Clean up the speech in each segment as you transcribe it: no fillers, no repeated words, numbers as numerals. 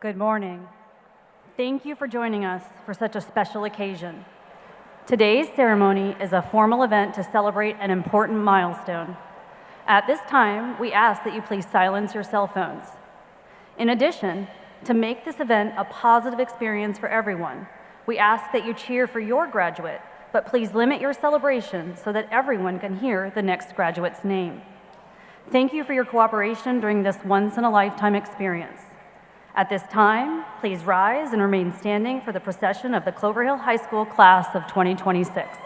Good morning. Thank you for joining us for such a special occasion. Today's ceremony is a formal event to celebrate an important milestone. At this time, we ask that you please silence your cell phones. In addition, to make this event a positive experience for everyone, we ask that you cheer for your graduate, but please limit your celebration so that everyone can hear the next graduate's name. Thank you for your cooperation during this once-in-a-lifetime experience. At this time, please rise and remain standing for the procession of the Clover Hill High School class of 2026.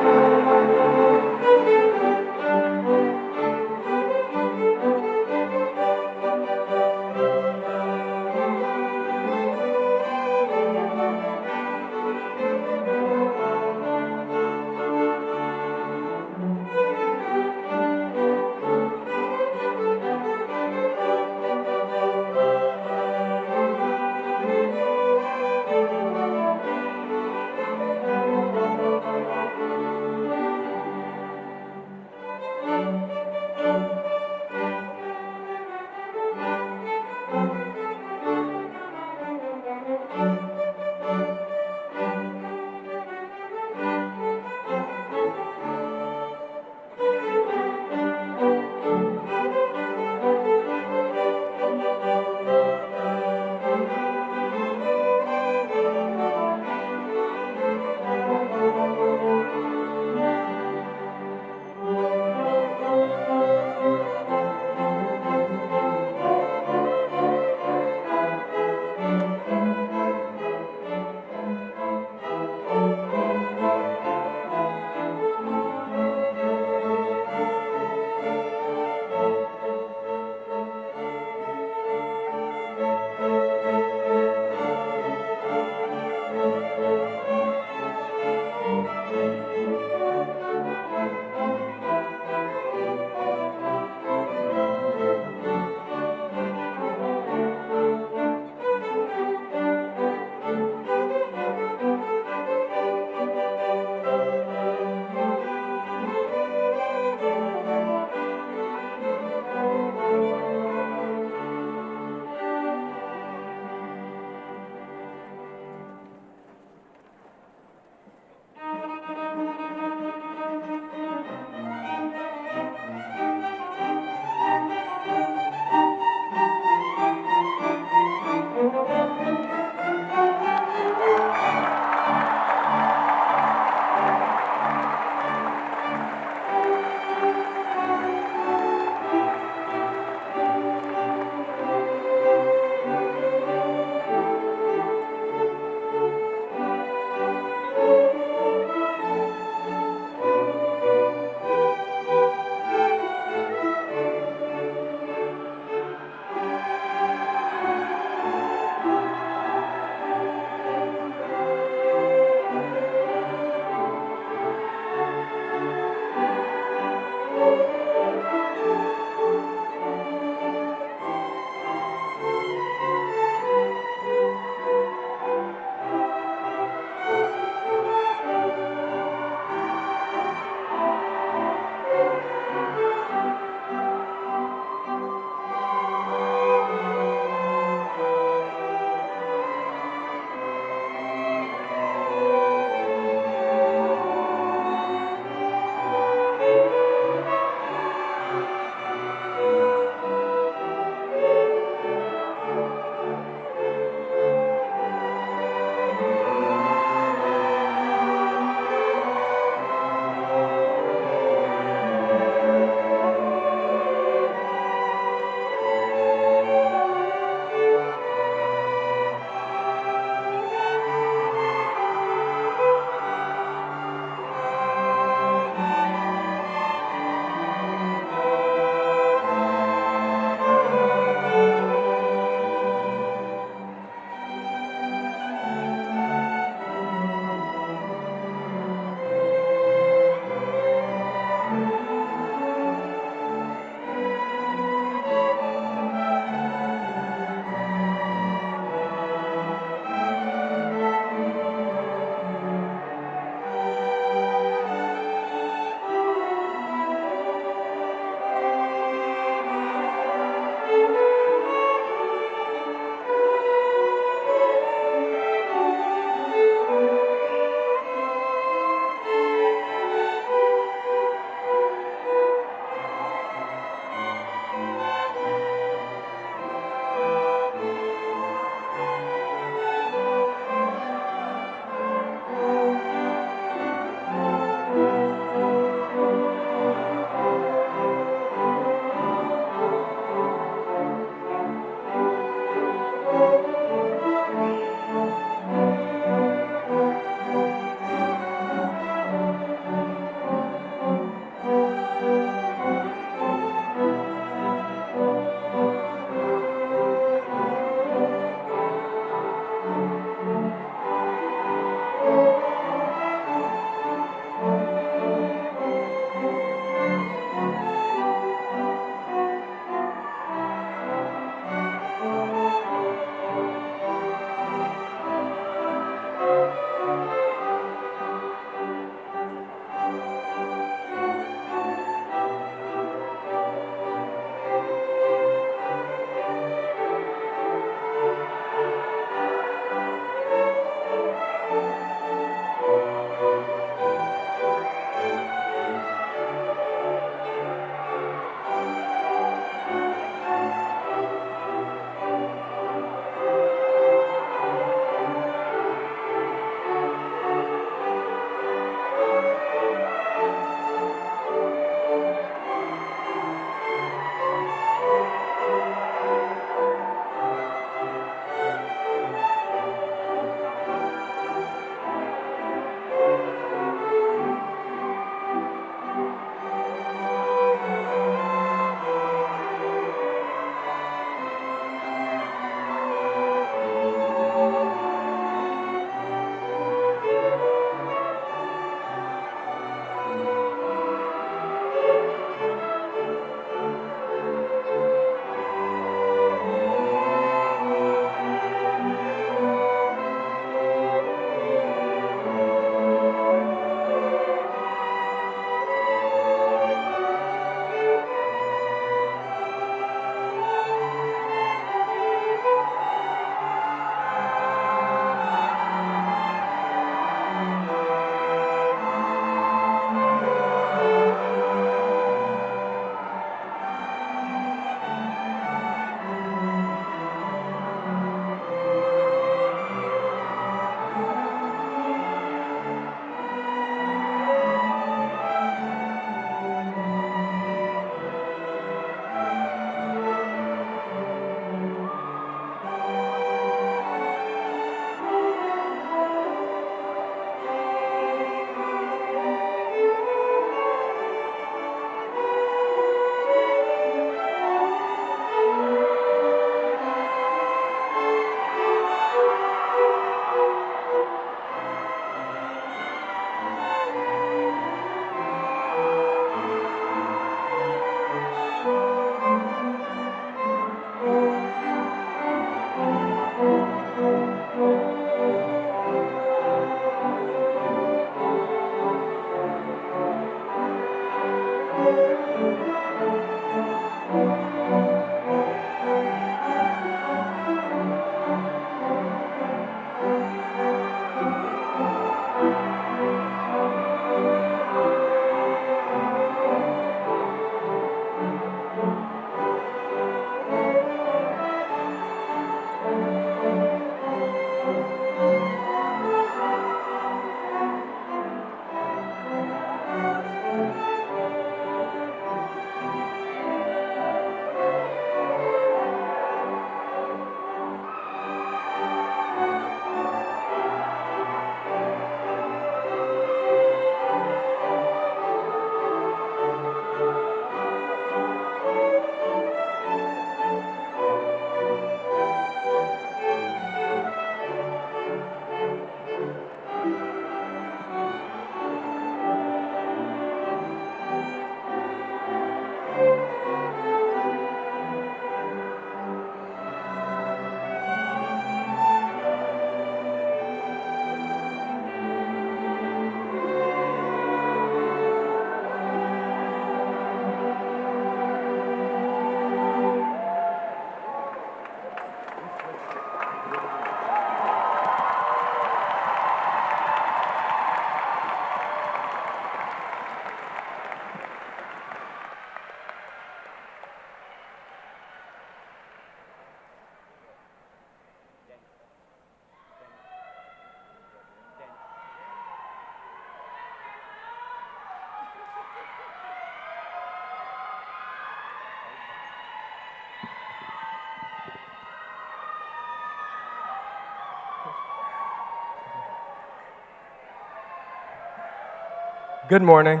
Good morning.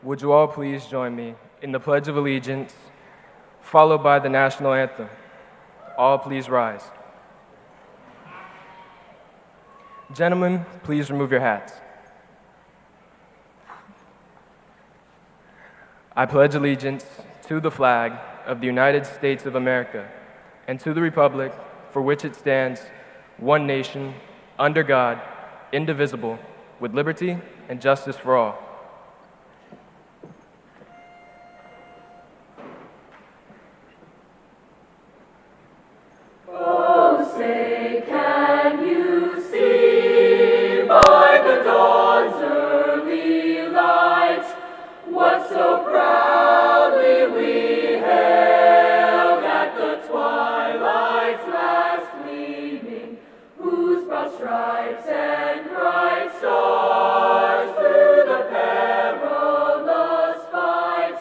Would you all please join me in the Pledge of Allegiance, followed by the national anthem. All please rise. Gentlemen, please remove your hats. I pledge allegiance to the flag of the United States of America and to the republic for which it stands, one nation, under God, indivisible, with liberty and justice for all. Oh, say, can you see by the dawn's early light what so proudly we hailed at the twilight's last gleaming, whose broad stripes and bright stars through the perilous fight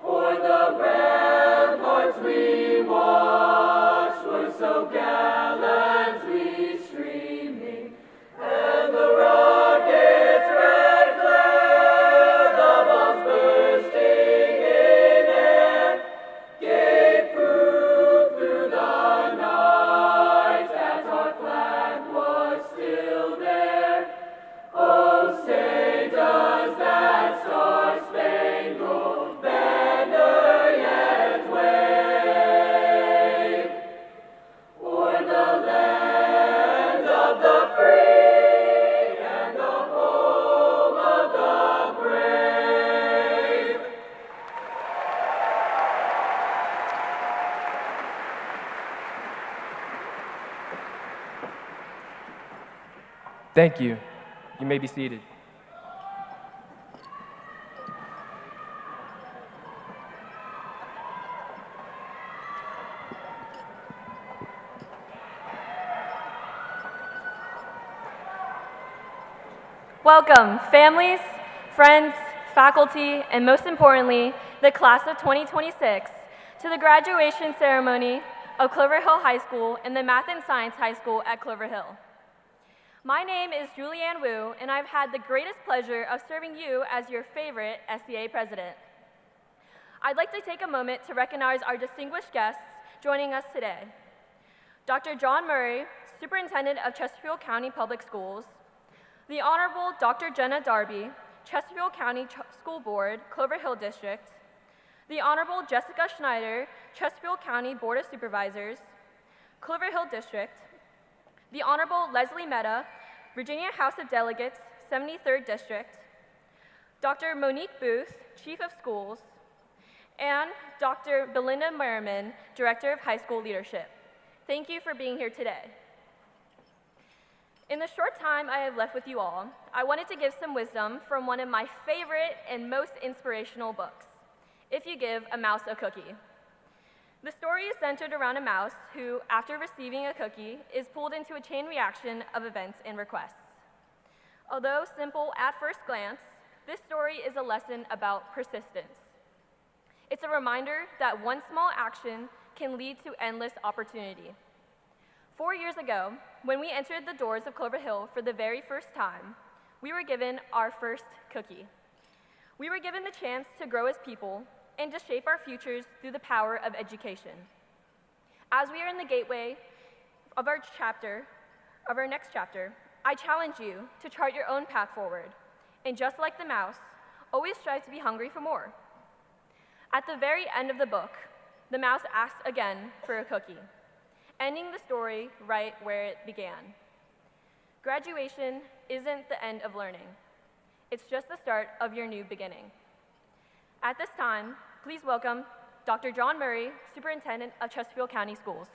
o'er the ramparts we watched were so gallantly streaming, and the rocket's red glare, the bombs bursting in air, gave proof through the night that our flag was still there. Oh, say, does that star-spangled banner yet wave o'er the land of the free and the home of the brave? Thank you. You may be seated. Welcome, families, friends, faculty, and most importantly, the class of 2026, to the graduation ceremony of Clover Hill High School and the Math and Science High School at Clover Hill. My name is Julianne Wu, and I've had the greatest pleasure of serving you as your favorite SCA president. I'd like to take a moment to recognize our distinguished guests joining us today. Dr. John Murray, Superintendent of Chesterfield County Public Schools, the Honorable Dr. Jenna Darby, Chesterfield County School Board, Clover Hill District, the Honorable Jessica Schneider, Chesterfield County Board of Supervisors, Clover Hill District, the Honorable Leslie Mehta, Virginia House of Delegates, 73rd District, Dr. Monique Booth, Chief of Schools, and Dr. Belinda Merriman, Director of High School Leadership. Thank you for being here today. In the short time I have left with you all, I wanted to give some wisdom from one of my favorite and most inspirational books, If You Give a Mouse a Cookie. The story is centered around a mouse who, after receiving a cookie, is pulled into a chain reaction of events and requests. Although simple at first glance, this story is a lesson about persistence. It's a reminder that one small action can lead to endless opportunity. 4 years ago, when we entered the doors of Clover Hill for the very first time, we were given our first cookie. We were given the chance to grow as people and to shape our futures through the power of education. As we are in the gateway of our next chapter, I challenge you to chart your own path forward, and just like the mouse, always strive to be hungry for more. At the very end of the book, the mouse asked again for a cookie, ending the story right where it began. Graduation isn't the end of learning. It's just the start of your new beginning. At this time, please welcome Dr. John Murray, Superintendent of Chesterfield County Schools.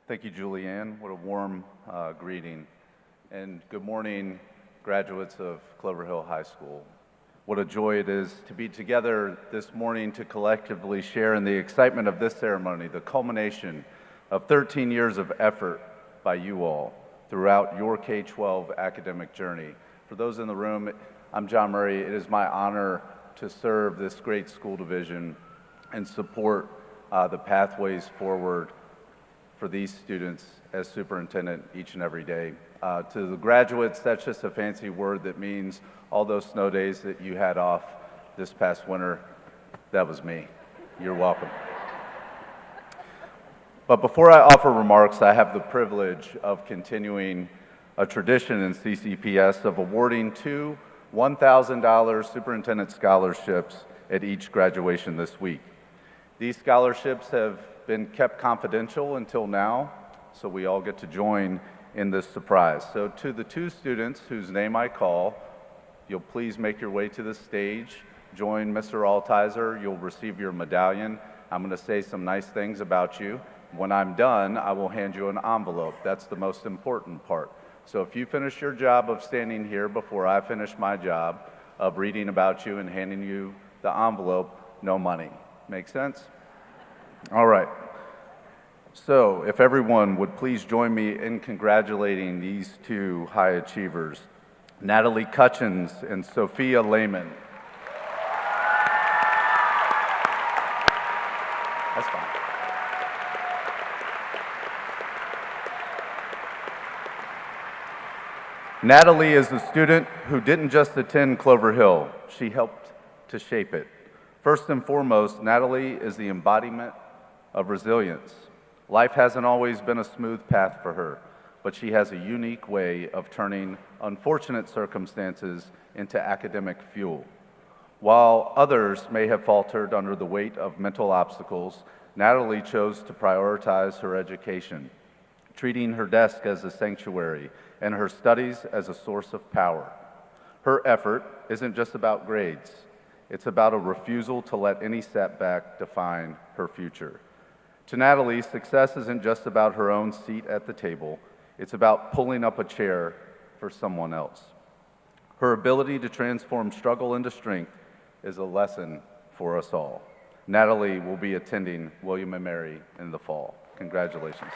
Thank you, Julianne. What a warm greeting. And good morning, graduates of Clover Hill High School. What a joy it is to be together this morning to collectively share in the excitement of this ceremony, the culmination of 13 years of effort by you all throughout your K-12 academic journey. For those in the room, I'm John Murray. It is my honor to serve this great school division and support the pathways forward for these students as superintendent each and every day. To the graduates, that's just a fancy word that means all those snow days that you had off this past winter, that was me. You're welcome. But before I offer remarks, I have the privilege of continuing a tradition in CCPS of awarding 2 $1,000 superintendent scholarships at each graduation this week. These scholarships have been kept confidential until now, so we all get to join in this surprise. So to the 2 students whose name I call, you'll please make your way to the stage, join Mr. Altizer, you'll receive your medallion. I'm gonna say some nice things about you. When I'm done, I will hand you an envelope. That's the most important part. So if you finish your job of standing here before I finish my job of reading about you and handing you the envelope, no money. Make sense? All right. So if everyone would please join me in congratulating these 2 high achievers, Natalie Cutchins and Sophia Lehman. That's fine. Natalie is a student who didn't just attend Clover Hill, she helped to shape it. First and foremost, Natalie is the embodiment of resilience. Life hasn't always been a smooth path for her, but she has a unique way of turning unfortunate circumstances into academic fuel. While others may have faltered under the weight of mental obstacles, Natalie chose to prioritize her education, treating her desk as a sanctuary and her studies as a source of power. Her effort isn't just about grades. It's about a refusal to let any setback define her future. To Natalie, success isn't just about her own seat at the table. It's about pulling up a chair for someone else. Her ability to transform struggle into strength is a lesson for us all. Natalie will be attending William & Mary in the fall. Congratulations.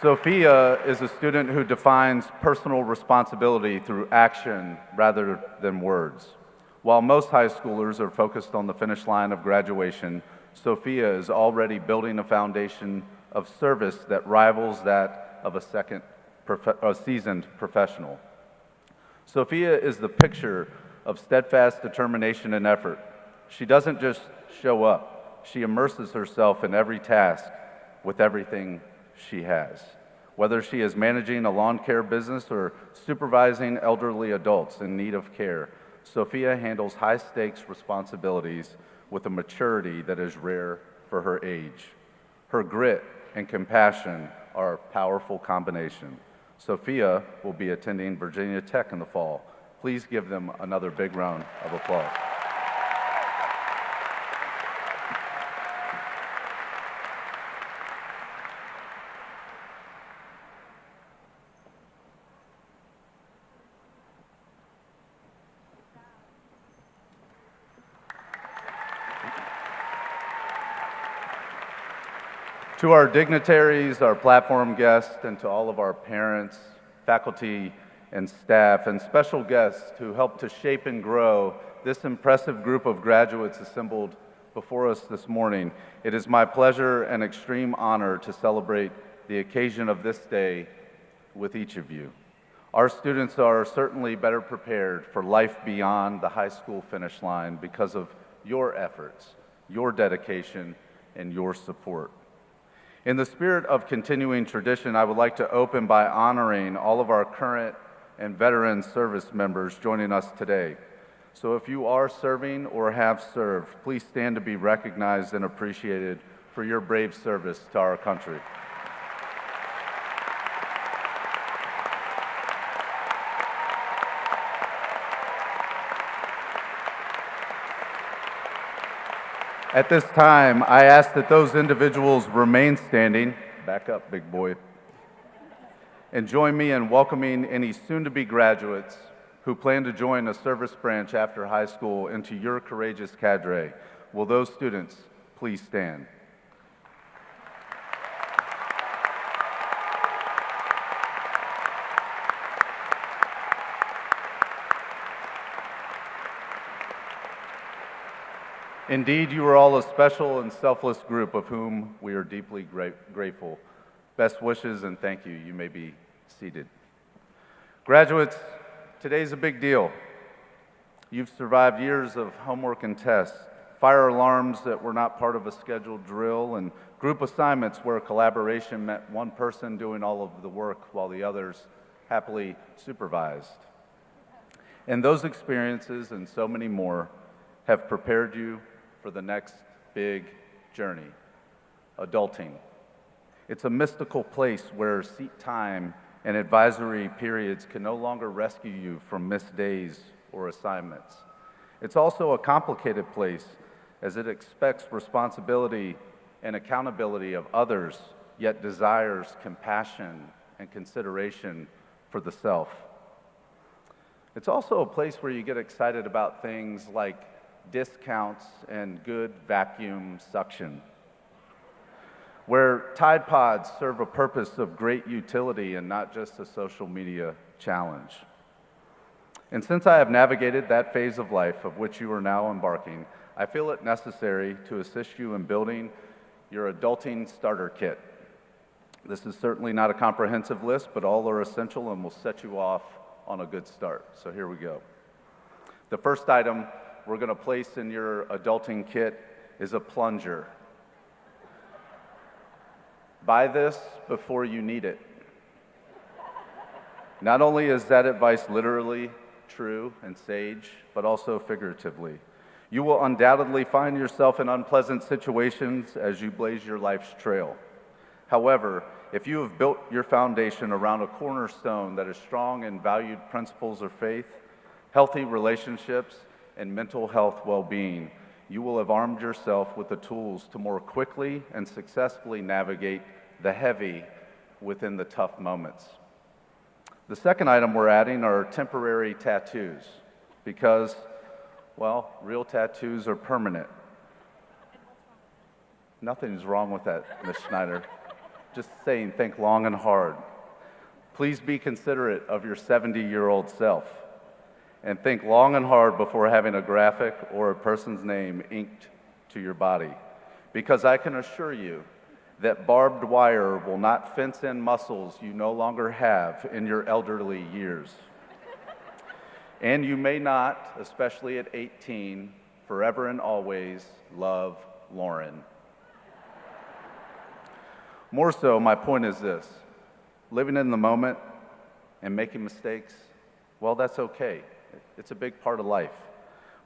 Sophia is a student who defines personal responsibility through action rather than words. While most high schoolers are focused on the finish line of graduation, Sophia is already building a foundation of service that rivals that of a seasoned professional. Sophia is the picture of steadfast determination and effort. She doesn't just show up, she immerses herself in every task with everything she has. Whether she is managing a lawn care business or supervising elderly adults in need of care, Sophia handles high-stakes responsibilities with a maturity that is rare for her age. Her grit and compassion are a powerful combination. Sophia will be attending Virginia Tech in the fall. Please give them another big round of applause. To our dignitaries, our platform guests, and to all of our parents, faculty, and staff, and special guests who helped to shape and grow this impressive group of graduates assembled before us this morning, it is my pleasure and extreme honor to celebrate the occasion of this day with each of you. Our students are certainly better prepared for life beyond the high school finish line because of your efforts, your dedication, and your support. In the spirit of continuing tradition, I would like to open by honoring all of our current and veteran service members joining us today. So if you are serving or have served, please stand to be recognized and appreciated for your brave service to our country. At this time, I ask that those individuals remain standing. Back up, big boy. And join me in welcoming any soon-to-be graduates who plan to join a service branch after high school into your courageous cadre. Will those students please stand? Indeed, you are all a special and selfless group of whom we are deeply grateful. Best wishes and thank you. You may be seated. Graduates, today's a big deal. You've survived years of homework and tests, fire alarms that were not part of a scheduled drill, and group assignments where collaboration meant one person doing all of the work while the others happily supervised. And those experiences and so many more have prepared you for the next big journey, adulting. It's a mystical place where seat time and advisory periods can no longer rescue you from missed days or assignments. It's also a complicated place as it expects responsibility and accountability of others, yet desires compassion and consideration for the self. It's also a place where you get excited about things like discounts and good vacuum suction, where Tide Pods serve a purpose of great utility and not just a social media challenge. And since I have navigated that phase of life of which you are now embarking, I feel it necessary to assist you in building your adulting starter kit. This is certainly not a comprehensive list, but all are essential and will set you off on a good start. So here we go. The first item we're going to place in your adulting kit is a plunger. Buy this before you need it. Not only is that advice literally true and sage, but also figuratively. You will undoubtedly find yourself in unpleasant situations as you blaze your life's trail. However, if you have built your foundation around a cornerstone that is strong in valued principles of faith, healthy relationships, and mental health well-being, you will have armed yourself with the tools to more quickly and successfully navigate the heavy within the tough moments. The second item we're adding are temporary tattoos because, well, real tattoos are permanent. Nothing's wrong with that, Ms. Schneider. Just saying, think long and hard. Please be considerate of your 70-year-old self. And think long and hard before having a graphic or a person's name inked to your body. Because I can assure you that barbed wire will not fence in muscles you no longer have in your elderly years. And you may not, especially at 18, forever and always love Lauren. More so, my point is this: living in the moment and making mistakes, well, that's okay. It's a big part of life.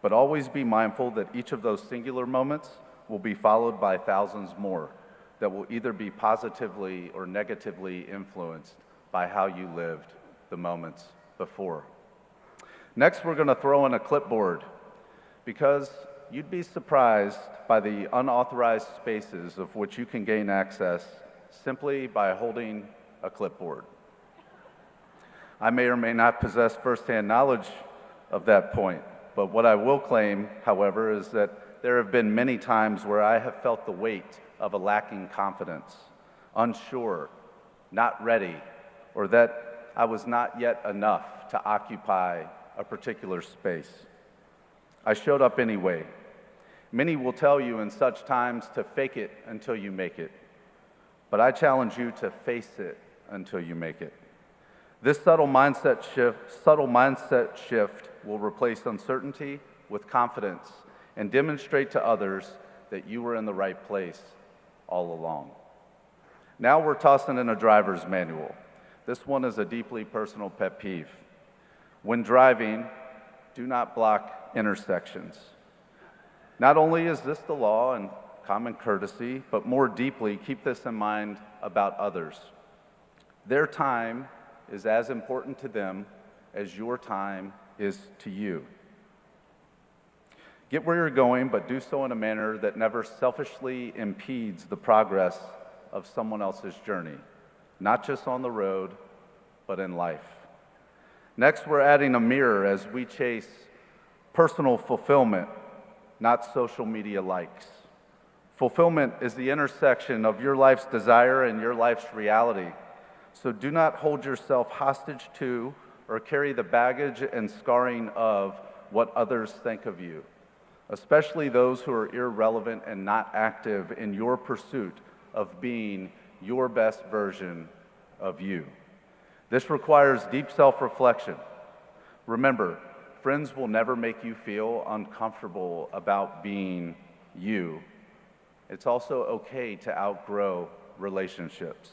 But always be mindful that each of those singular moments will be followed by thousands more that will either be positively or negatively influenced by how you lived the moments before. Next, we're going to throw in a clipboard because you'd be surprised by the unauthorized spaces of which you can gain access simply by holding a clipboard. I may or may not possess firsthand knowledge of that point, but what I will claim, however, is that there have been many times where I have felt the weight of a lacking confidence, unsure, not ready, or that I was not yet enough to occupy a particular space. I showed up anyway. Many will tell you in such times to fake it until you make it, but I challenge you to face it until you make it. This subtle mindset shift will replace uncertainty with confidence and demonstrate to others that you were in the right place all along. Now we're tossing in a driver's manual. This one is a deeply personal pet peeve. When driving, do not block intersections. Not only is this the law and common courtesy, but more deeply, keep this in mind about others. Their time is as important to them as your time is to you. Get where you're going, but do so in a manner that never selfishly impedes the progress of someone else's journey, not just on the road, but in life. Next, we're adding a mirror as we chase personal fulfillment, not social media likes. Fulfillment is the intersection of your life's desire and your life's reality. So do not hold yourself hostage to or carry the baggage and scarring of what others think of you, especially those who are irrelevant and not active in your pursuit of being your best version of you. This requires deep self-reflection. Remember, friends will never make you feel uncomfortable about being you. It's also okay to outgrow relationships.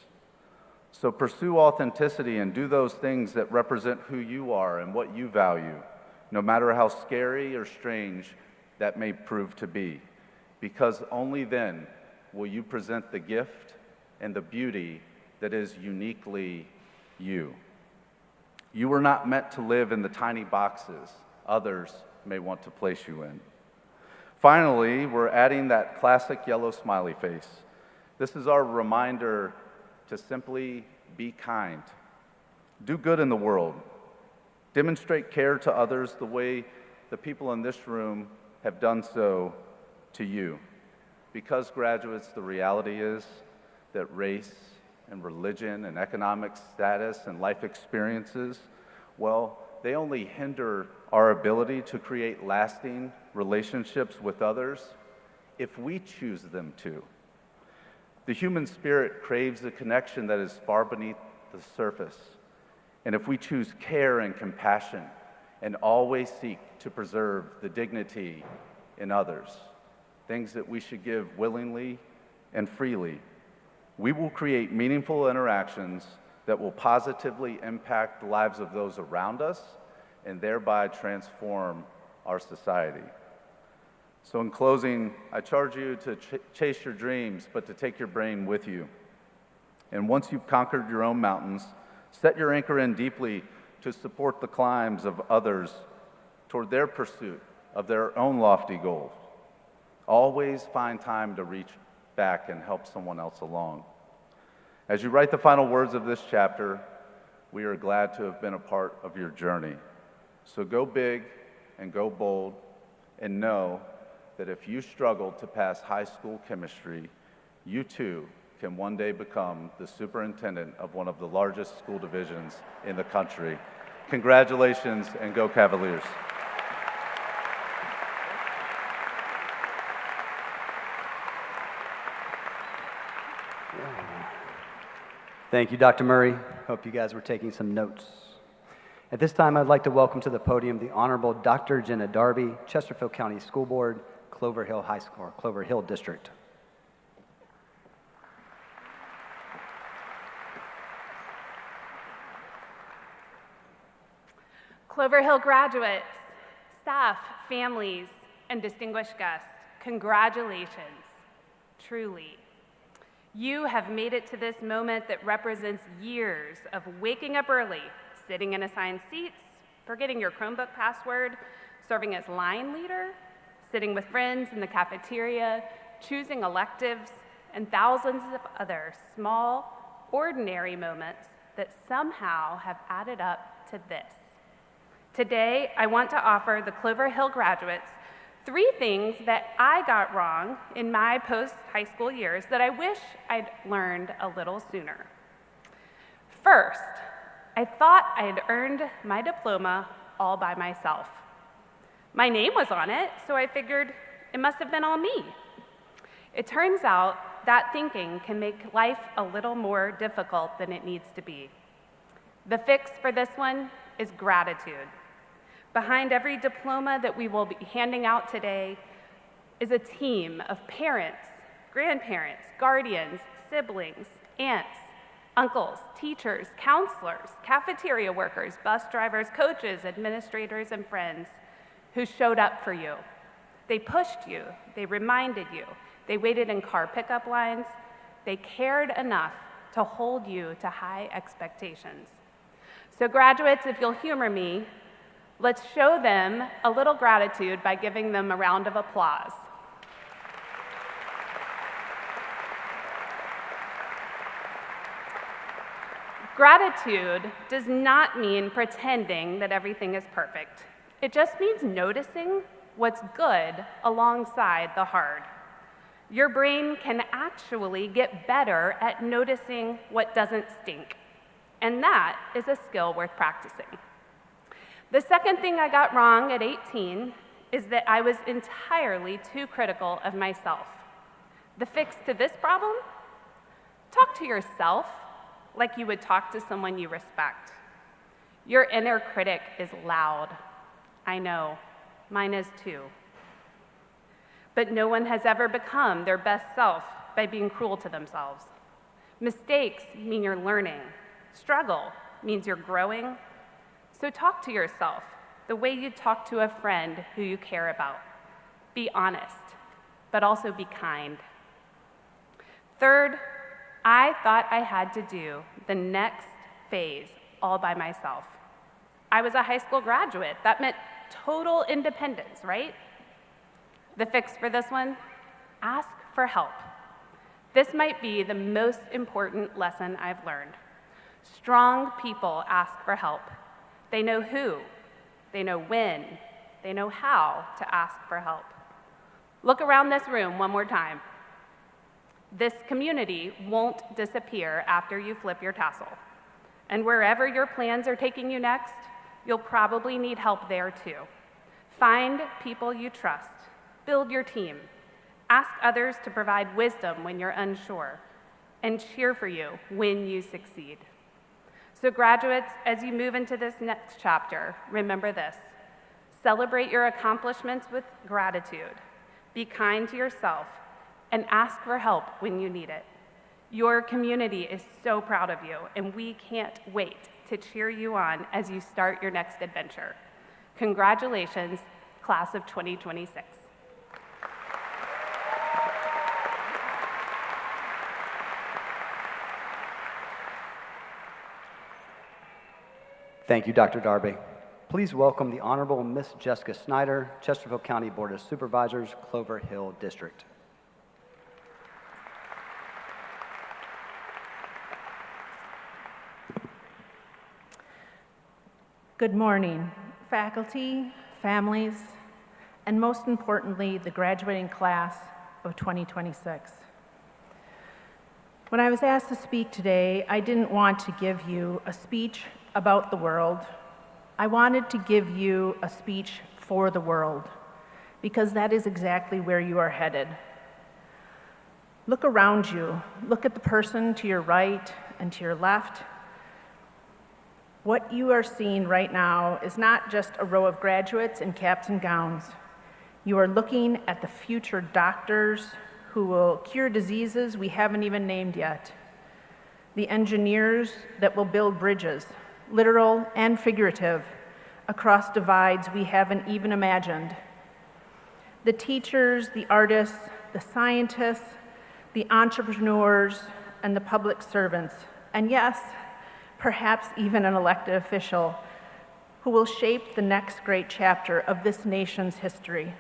So pursue authenticity and do those things that represent who you are and what you value, no matter how scary or strange that may prove to be, because only then will you present the gift and the beauty that is uniquely you. You were not meant to live in the tiny boxes others may want to place you in. Finally, we're adding that classic yellow smiley face. This is our reminder to simply be kind. Do good in the world. Demonstrate care to others the way the people in this room have done so to you. Because, graduates, the reality is that race and religion and economic status and life experiences, well, they only hinder our ability to create lasting relationships with others if we choose them to. The human spirit craves a connection that is far beneath the surface. And if we choose care and compassion and always seek to preserve the dignity in others, things that we should give willingly and freely, we will create meaningful interactions that will positively impact the lives of those around us and thereby transform our society. So in closing, I charge you to chase your dreams, but to take your brain with you. And once you've conquered your own mountains, set your anchor in deeply to support the climbs of others toward their pursuit of their own lofty goals. Always find time to reach back and help someone else along. As you write the final words of this chapter, we are glad to have been a part of your journey. So go big and go bold, and know that if you struggle to pass high school chemistry, you too can one day become the superintendent of one of the largest school divisions in the country. Congratulations, and go Cavaliers. Thank you, Dr. Murray. Hope you guys were taking some notes. At this time, I'd like to welcome to the podium the Honorable Dr. Jenna Darby, Chesterfield County School Board, Clover Hill High School, or Clover Hill District. Clover Hill graduates, staff, families, and distinguished guests, congratulations, truly. You have made it to this moment that represents years of waking up early, sitting in assigned seats, forgetting your Chromebook password, serving as line leader, sitting with friends in the cafeteria, choosing electives, and thousands of other small, ordinary moments that somehow have added up to this. Today, I want to offer the Clover Hill graduates 3 things that I got wrong in my post-high school years that I wish I'd learned a little sooner. First, I thought I had earned my diploma all by myself. My name was on it, so I figured it must have been all me. It turns out that thinking can make life a little more difficult than it needs to be. The fix for this one is gratitude. Behind every diploma that we will be handing out today is a team of parents, grandparents, guardians, siblings, aunts, uncles, teachers, counselors, cafeteria workers, bus drivers, coaches, administrators, and friends who showed up for you. They pushed you, they reminded you, they waited in car pickup lines, they cared enough to hold you to high expectations. So graduates, if you'll humor me, let's show them a little gratitude by giving them a round of applause. Gratitude does not mean pretending that everything is perfect. It just means noticing what's good alongside the hard. Your brain can actually get better at noticing what doesn't stink, and that is a skill worth practicing. The second thing I got wrong at 18 is that I was entirely too critical of myself. The fix to this problem? Talk to yourself like you would talk to someone you respect. Your inner critic is loud. I know, mine is too. But no one has ever become their best self by being cruel to themselves. Mistakes mean you're learning. Struggle means you're growing. So talk to yourself the way you talk to a friend who you care about. Be honest, but also be kind. Third, I thought I had to do the next phase all by myself. I was a high school graduate. That meant total independence, right? The fix for this one? Ask for help. This might be the most important lesson I've learned. Strong people ask for help. They know who, they know when, they know how to ask for help. Look around this room one more time. This community won't disappear after you flip your tassel. And wherever your plans are taking you next, you'll probably need help there too. Find people you trust. Build your team. Ask others to provide wisdom when you're unsure, and cheer for you when you succeed. So graduates, as you move into this next chapter, remember this. Celebrate your accomplishments with gratitude. Be kind to yourself, and ask for help when you need it. Your community is so proud of you, and we can't wait to cheer you on as you start your next adventure. Congratulations, class of 2026. Thank you, Dr. Darby. Please welcome the Honorable Miss Jessica Snyder, Chesterfield County Board of Supervisors, Clover Hill District. Good morning, faculty, families, and most importantly, the graduating class of 2026. When I was asked to speak today, I didn't want to give you a speech about the world. I wanted to give you a speech for the world, because that is exactly where you are headed. Look around you. Look at the person to your right and to your left. What you are seeing right now is not just a row of graduates in caps and gowns. You are looking at the future doctors who will cure diseases we haven't even named yet, the engineers that will build bridges, literal and figurative, across divides we haven't even imagined. The teachers, the artists, the scientists, the entrepreneurs, and the public servants, and yes, perhaps even an elected official who will shape the next great chapter of this nation's history.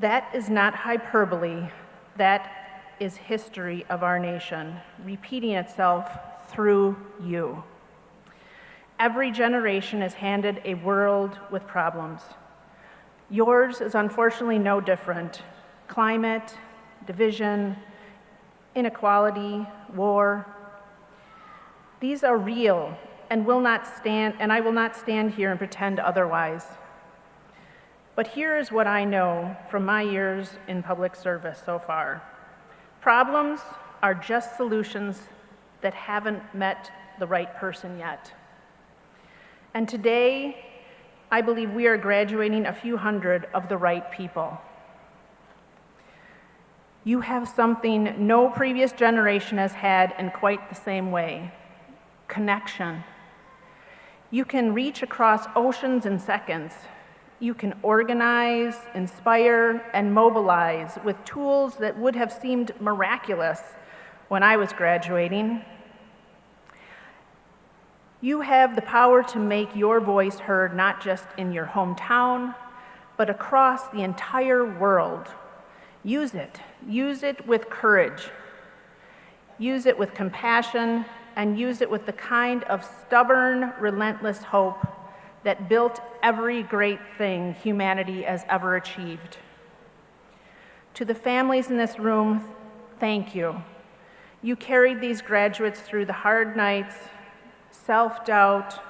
That is not hyperbole, that is history of our nation, repeating itself through you. Every generation is handed a world with problems. Yours is unfortunately no different. Climate, division, inequality, war. These are real and I will not stand here and pretend otherwise. But here is what I know from my years in public service so far. Problems are just solutions that haven't met the right person yet. And today, I believe we are graduating a few hundred of the right people. You have something no previous generation has had in quite the same way: connection. You can reach across oceans in seconds. You can organize, inspire, and mobilize with tools that would have seemed miraculous when I was graduating. You have the power to make your voice heard not just in your hometown, but across the entire world. Use it. Use it with courage. Use it with compassion, and use it with the kind of stubborn, relentless hope that built every great thing humanity has ever achieved. To the families in this room, thank you. You carried these graduates through the hard nights, self-doubt,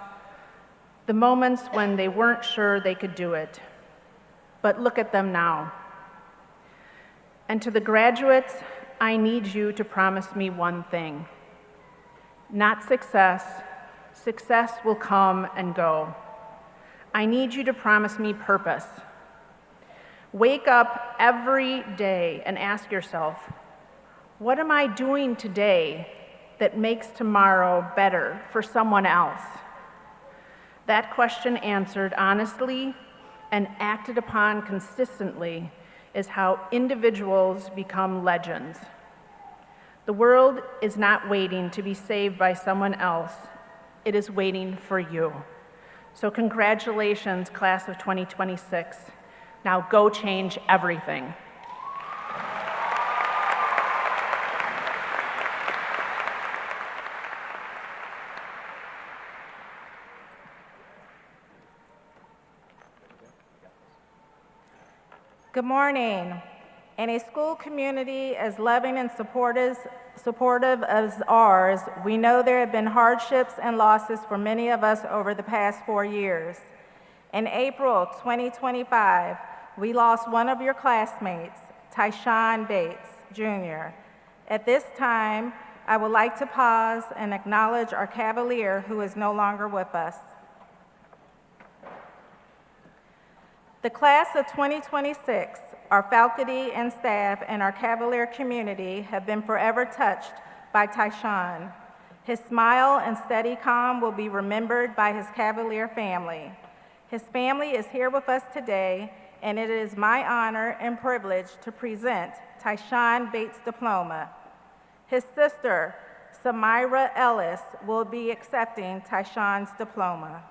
the moments when they weren't sure they could do it. But look at them now. And to the graduates, I need you to promise me one thing. Not success. Success will come and go. I need you to promise me purpose. Wake up every day and ask yourself, what am I doing today that makes tomorrow better for someone else? That question answered honestly and acted upon consistently is how individuals become legends. The world is not waiting to be saved by someone else. It is waiting for you. So congratulations, class of 2026. Now go change everything. Good morning. In a school community as loving and supportive as ours, we know there have been hardships and losses for many of us over the past 4 years. In April 2025, we lost one of your classmates, Tyshawn Bates, Jr. At this time, I would like to pause and acknowledge our Cavalier who is no longer with us. The class of 2026, our faculty and staff, and our Cavalier community have been forever touched by Tyshawn. His smile and steady calm will be remembered by his Cavalier family. His family is here with us today, and it is my honor and privilege to present Tyshawn Bates' diploma. His sister, Samira Ellis, will be accepting Tyshawn's diploma.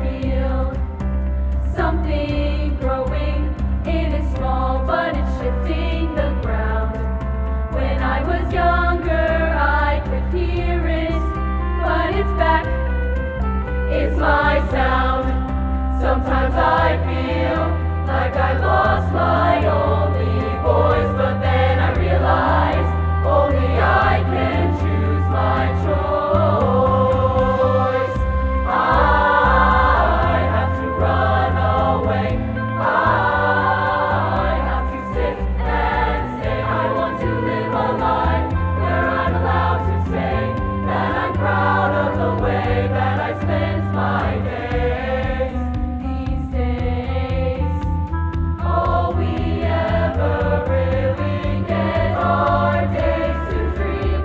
feel something growing. It is small, but it's shifting the ground. When I was younger, I could hear it, but it's back. It's my sound. Sometimes I feel like I lost my only voice, but then I realize only I can choose my choice. I have to run away. I have to sit and say I want to live a life where I'm allowed to say that I'm proud of the way that I spent my days. These days, all we ever really get are days to dream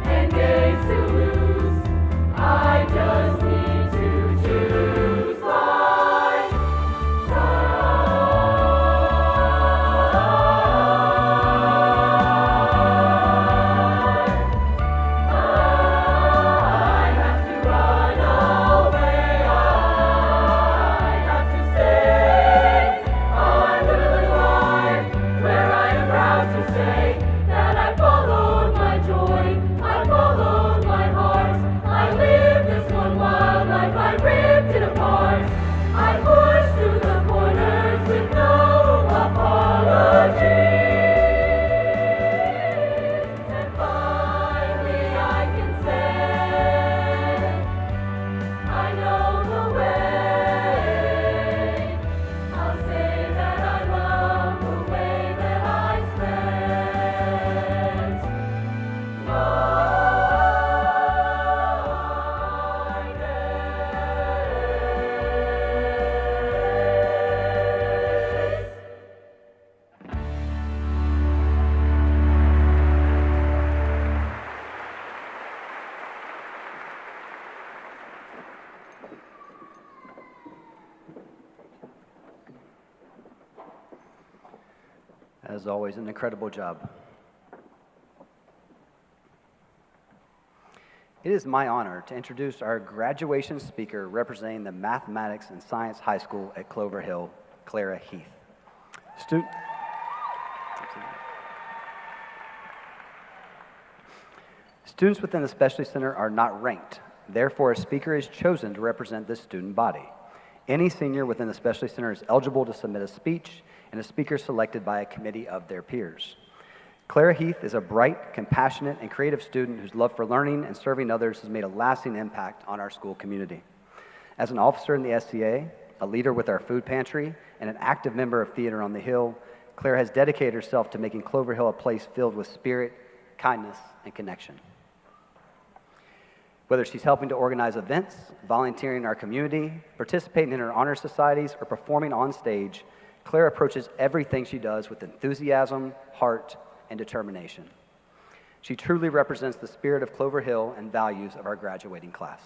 and days to lose. I just need to choose my I have to run away. I have to stay under the life where I am proud to say that I followed my joy, I followed my heart. I lived this one wild life, I ripped it apart. I pushed through the corners with no apology. And finally I can say I know the way. I'll say that I love the way that I spent my days. As always, an incredible job. It is my honor to introduce our graduation speaker representing the Mathematics and Science High School at Clover Hill, Clara Heath. Students within the Specialty Center are not ranked. Therefore, a speaker is chosen to represent this student body. Any senior within the Specialty Center is eligible to submit a speech, and a speaker is selected by a committee of their peers. Clara Heath is a bright, compassionate, and creative student whose love for learning and serving others has made a lasting impact on our school community. As an officer in the SCA, a leader with our food pantry, and an active member of Theater on the Hill, Clara has dedicated herself to making Clover Hill a place filled with spirit, kindness, and connection. Whether she's helping to organize events, volunteering in our community, participating in her honor societies, or performing on stage, Clara approaches everything she does with enthusiasm, heart, and determination. She truly represents the spirit of Clover Hill and values of our graduating class.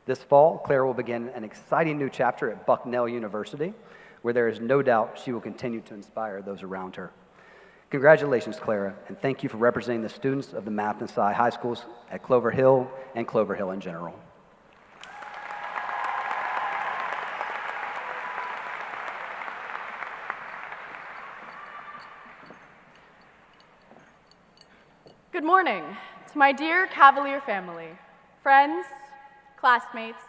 This fall, Clara will begin an exciting new chapter at Bucknell University, where there is no doubt she will continue to inspire those around her. Congratulations, Clara, and thank you for representing the students of the Math and Sci High Schools at Clover Hill and Clover Hill in general. Good morning to my dear Cavalier family, friends, classmates,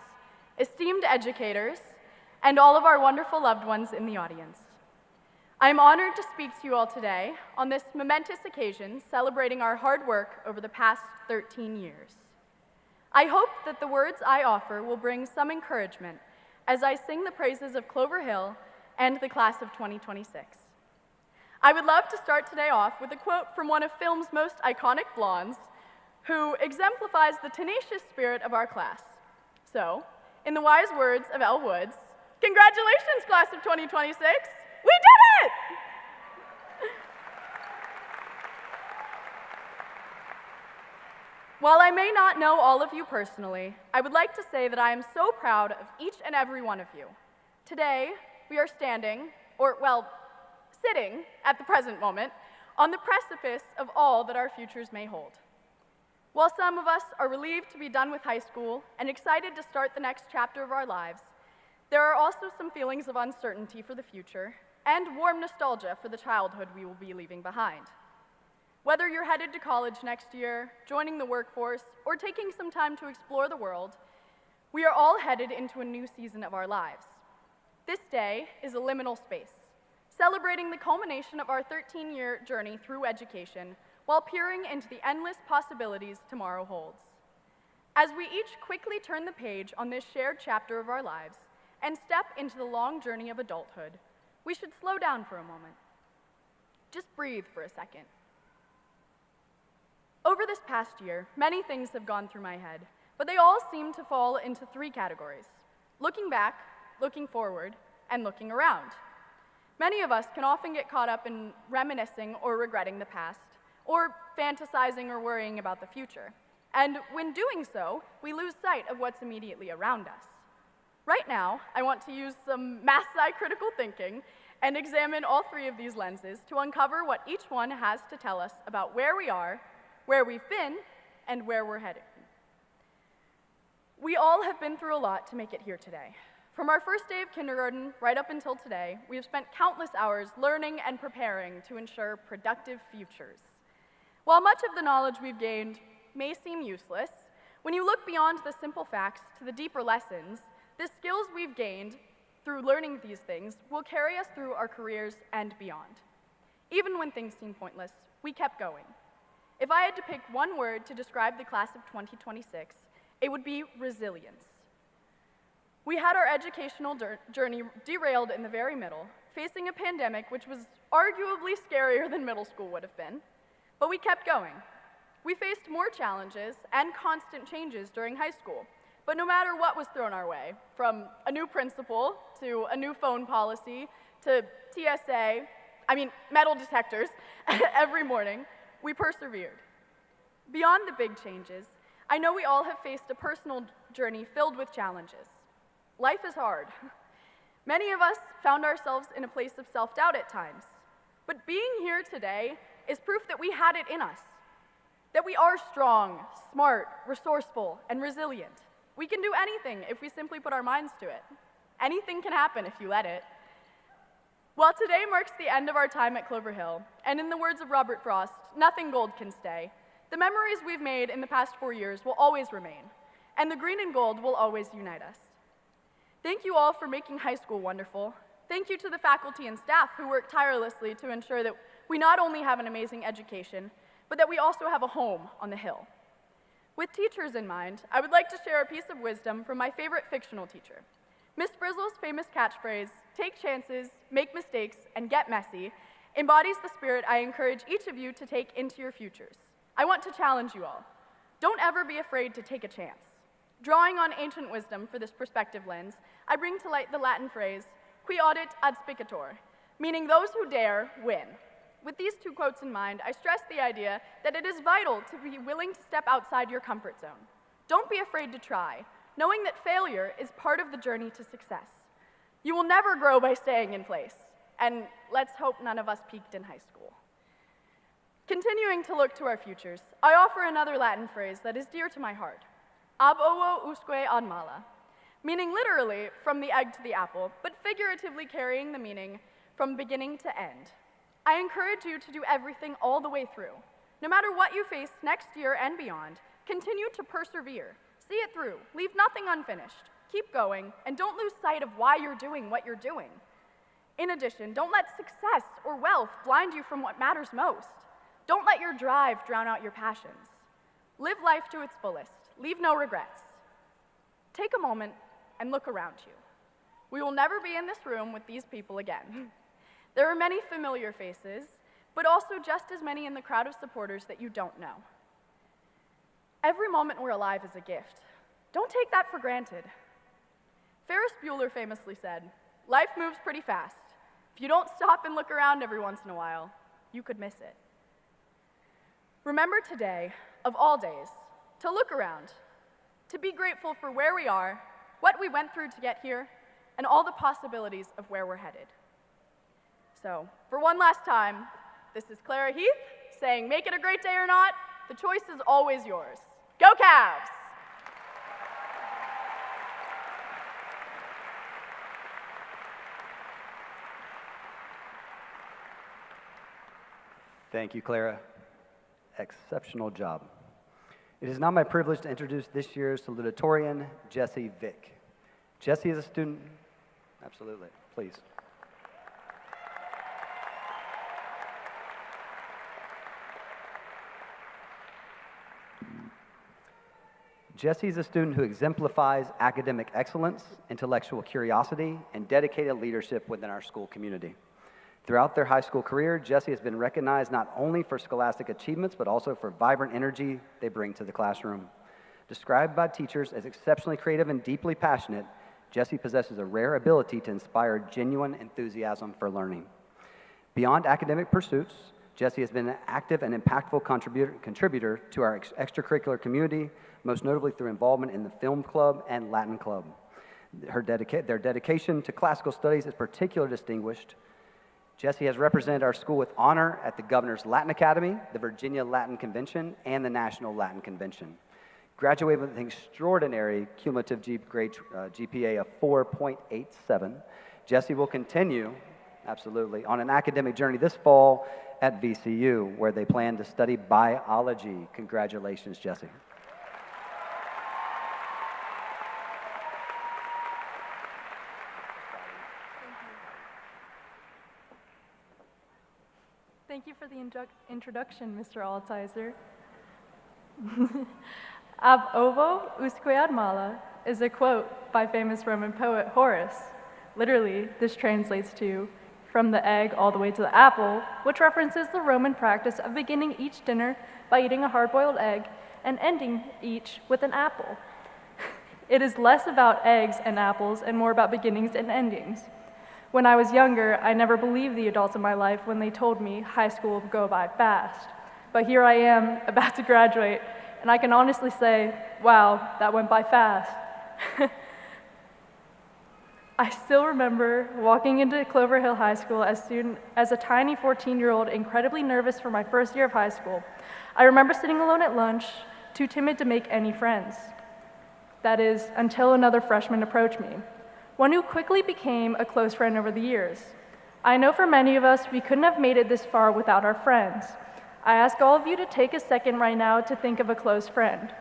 esteemed educators, and all of our wonderful loved ones in the audience. I am honored to speak to you all today on this momentous occasion celebrating our hard work over the past 13 years. I hope that the words I offer will bring some encouragement as I sing the praises of Clover Hill and the class of 2026. I would love to start today off with a quote from one of film's most iconic blondes, who exemplifies the tenacious spirit of our class. So, in the wise words of Elle Woods, congratulations, class of 2026, we did it! While I may not know all of you personally, I would like to say that I am so proud of each and every one of you. Today, we are standing, or well, sitting at the present moment, on the precipice of all that our futures may hold. While some of us are relieved to be done with high school and excited to start the next chapter of our lives, There are also some feelings of uncertainty for the future and warm nostalgia for the childhood we will be leaving behind. Whether you're headed to college next year, joining the workforce, or taking some time to explore the world, we are all headed into a new season of our lives. This day is a liminal space, celebrating the culmination of our 13-year journey through education while peering into the endless possibilities tomorrow holds. As we each quickly turn the page on this shared chapter of our lives and step into the long journey of adulthood, we should slow down for a moment. Just breathe for a second. Over this past year, many things have gone through my head, but they all seem to fall into three categories: looking back, looking forward, and looking around. Many of us can often get caught up in reminiscing or regretting the past, or fantasizing or worrying about the future. And when doing so, we lose sight of what's immediately around us. Right now, I want to use some math sci critical thinking and examine all three of these lenses to uncover what each one has to tell us about where we are, where we've been, and where we're headed. We all have been through a lot to make it here today. From our first day of kindergarten right up until today, we have spent countless hours learning and preparing to ensure productive futures. While much of the knowledge we've gained may seem useless, when you look beyond the simple facts to the deeper lessons, the skills we've gained through learning these things will carry us through our careers and beyond. Even when things seem pointless, we kept going. If I had to pick one word to describe the class of 2026, it would be resilience. We had our educational journey derailed in the very middle, facing a pandemic which was arguably scarier than middle school would have been, but we kept going. We faced more challenges and constant changes during high school, but no matter what was thrown our way, from a new principal to a new phone policy to metal detectors every morning, we persevered. Beyond the big changes, I know we all have faced a personal journey filled with challenges. Life is hard. Many of us found ourselves in a place of self-doubt at times, but being here today is proof that we had it in us, that we are strong, smart, resourceful, and resilient. We can do anything if we simply put our minds to it. Anything can happen if you let it. While today marks the end of our time at Clover Hill, and in the words of Robert Frost, nothing gold can stay, the memories we've made in the past 4 years will always remain, and the green and gold will always unite us. Thank you all for making high school wonderful. Thank you to the faculty and staff who work tirelessly to ensure that we not only have an amazing education, but that we also have a home on the Hill. With teachers in mind, I would like to share a piece of wisdom from my favorite fictional teacher. Miss Frizzle's famous catchphrase, "Take chances, make mistakes, and get messy," embodies the spirit I encourage each of you to take into your futures. I want to challenge you all. Don't ever be afraid to take a chance. Drawing on ancient wisdom for this perspective lens, I bring to light the Latin phrase, "Qui audit ad spicator," meaning those who dare win. With these two quotes in mind, I stress the idea that it is vital to be willing to step outside your comfort zone. Don't be afraid to try, knowing that failure is part of the journey to success. You will never grow by staying in place, and let's hope none of us peaked in high school. Continuing to look to our futures, I offer another Latin phrase that is dear to my heart, ab ovo usque ad mala, meaning literally from the egg to the apple, but figuratively carrying the meaning from beginning to end. I encourage you to do everything all the way through. No matter what you face next year and beyond, continue to persevere. See it through. Leave nothing unfinished. Keep going, and don't lose sight of why you're doing what you're doing. In addition, don't let success or wealth blind you from what matters most. Don't let your drive drown out your passions. Live life to its fullest. Leave no regrets. Take a moment and look around you. We will never be in this room with these people again. There are many familiar faces, but also just as many in the crowd of supporters that you don't know. Every moment we're alive is a gift. Don't take that for granted. Ferris Bueller famously said, "Life moves pretty fast. If you don't stop and look around every once in a while, you could miss it." Remember today, of all days, to look around, to be grateful for where we are, what we went through to get here, and all the possibilities of where we're headed. So, for one last time, this is Clara Heath saying, make it a great day or not, the choice is always yours. Go Cavs! Thank you, Clara. Exceptional job. It is now my privilege to introduce this year's salutatorian, Jesse Vick. Jesse is a student, absolutely, please. Jesse is a student who exemplifies academic excellence, intellectual curiosity, and dedicated leadership within our school community. Throughout their high school career, Jesse has been recognized not only for scholastic achievements, but also for vibrant energy they bring to the classroom. Described by teachers as exceptionally creative and deeply passionate, Jesse possesses a rare ability to inspire genuine enthusiasm for learning. Beyond academic pursuits, Jesse has been an active and impactful contributor to our extracurricular community, most notably through involvement in the Film Club and Latin Club. Their dedication to classical studies is particularly distinguished. Jesse has represented our school with honor at the Governor's Latin Academy, the Virginia Latin Convention, and the National Latin Convention. Graduated with an extraordinary cumulative GPA of 4.87, Jesse will continue, absolutely, on an academic journey this fall at VCU, where they plan to study biology. Congratulations, Jesse. Thank you for the introduction, Mr. Altizer. Ab ovo usque ad mala is a quote by famous Roman poet Horace. Literally, this translates to, from the egg all the way to the apple, which references the Roman practice of beginning each dinner by eating a hard-boiled egg and ending each with an apple. It is less about eggs and apples and more about beginnings and endings. When I was younger, I never believed the adults in my life when they told me high school would go by fast. But here I am, about to graduate, and I can honestly say, wow, that went by fast. I still remember walking into Clover Hill High School as a tiny 14-year-old, incredibly nervous for my first year of high school. I remember sitting alone at lunch, too timid to make any friends. That is, until another freshman approached me, one who quickly became a close friend over the years. I know for many of us, we couldn't have made it this far without our friends. I ask all of you to take a second right now to think of a close friend.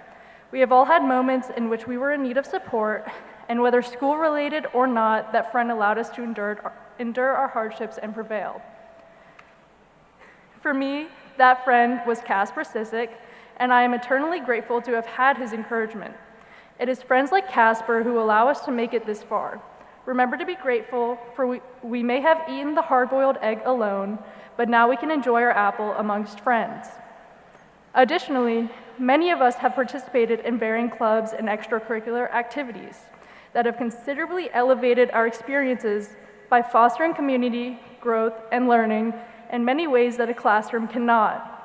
We have all had moments in which we were in need of support, and whether school-related or not, that friend allowed us to endure our hardships and prevail. For me, that friend was Casper Sissick, and I am eternally grateful to have had his encouragement. It is friends like Casper who allow us to make it this far. Remember to be grateful, for we may have eaten the hard-boiled egg alone, but now we can enjoy our apple amongst friends. Additionally, many of us have participated in varying clubs and extracurricular activities that have considerably elevated our experiences by fostering community, growth, and learning in many ways that a classroom cannot.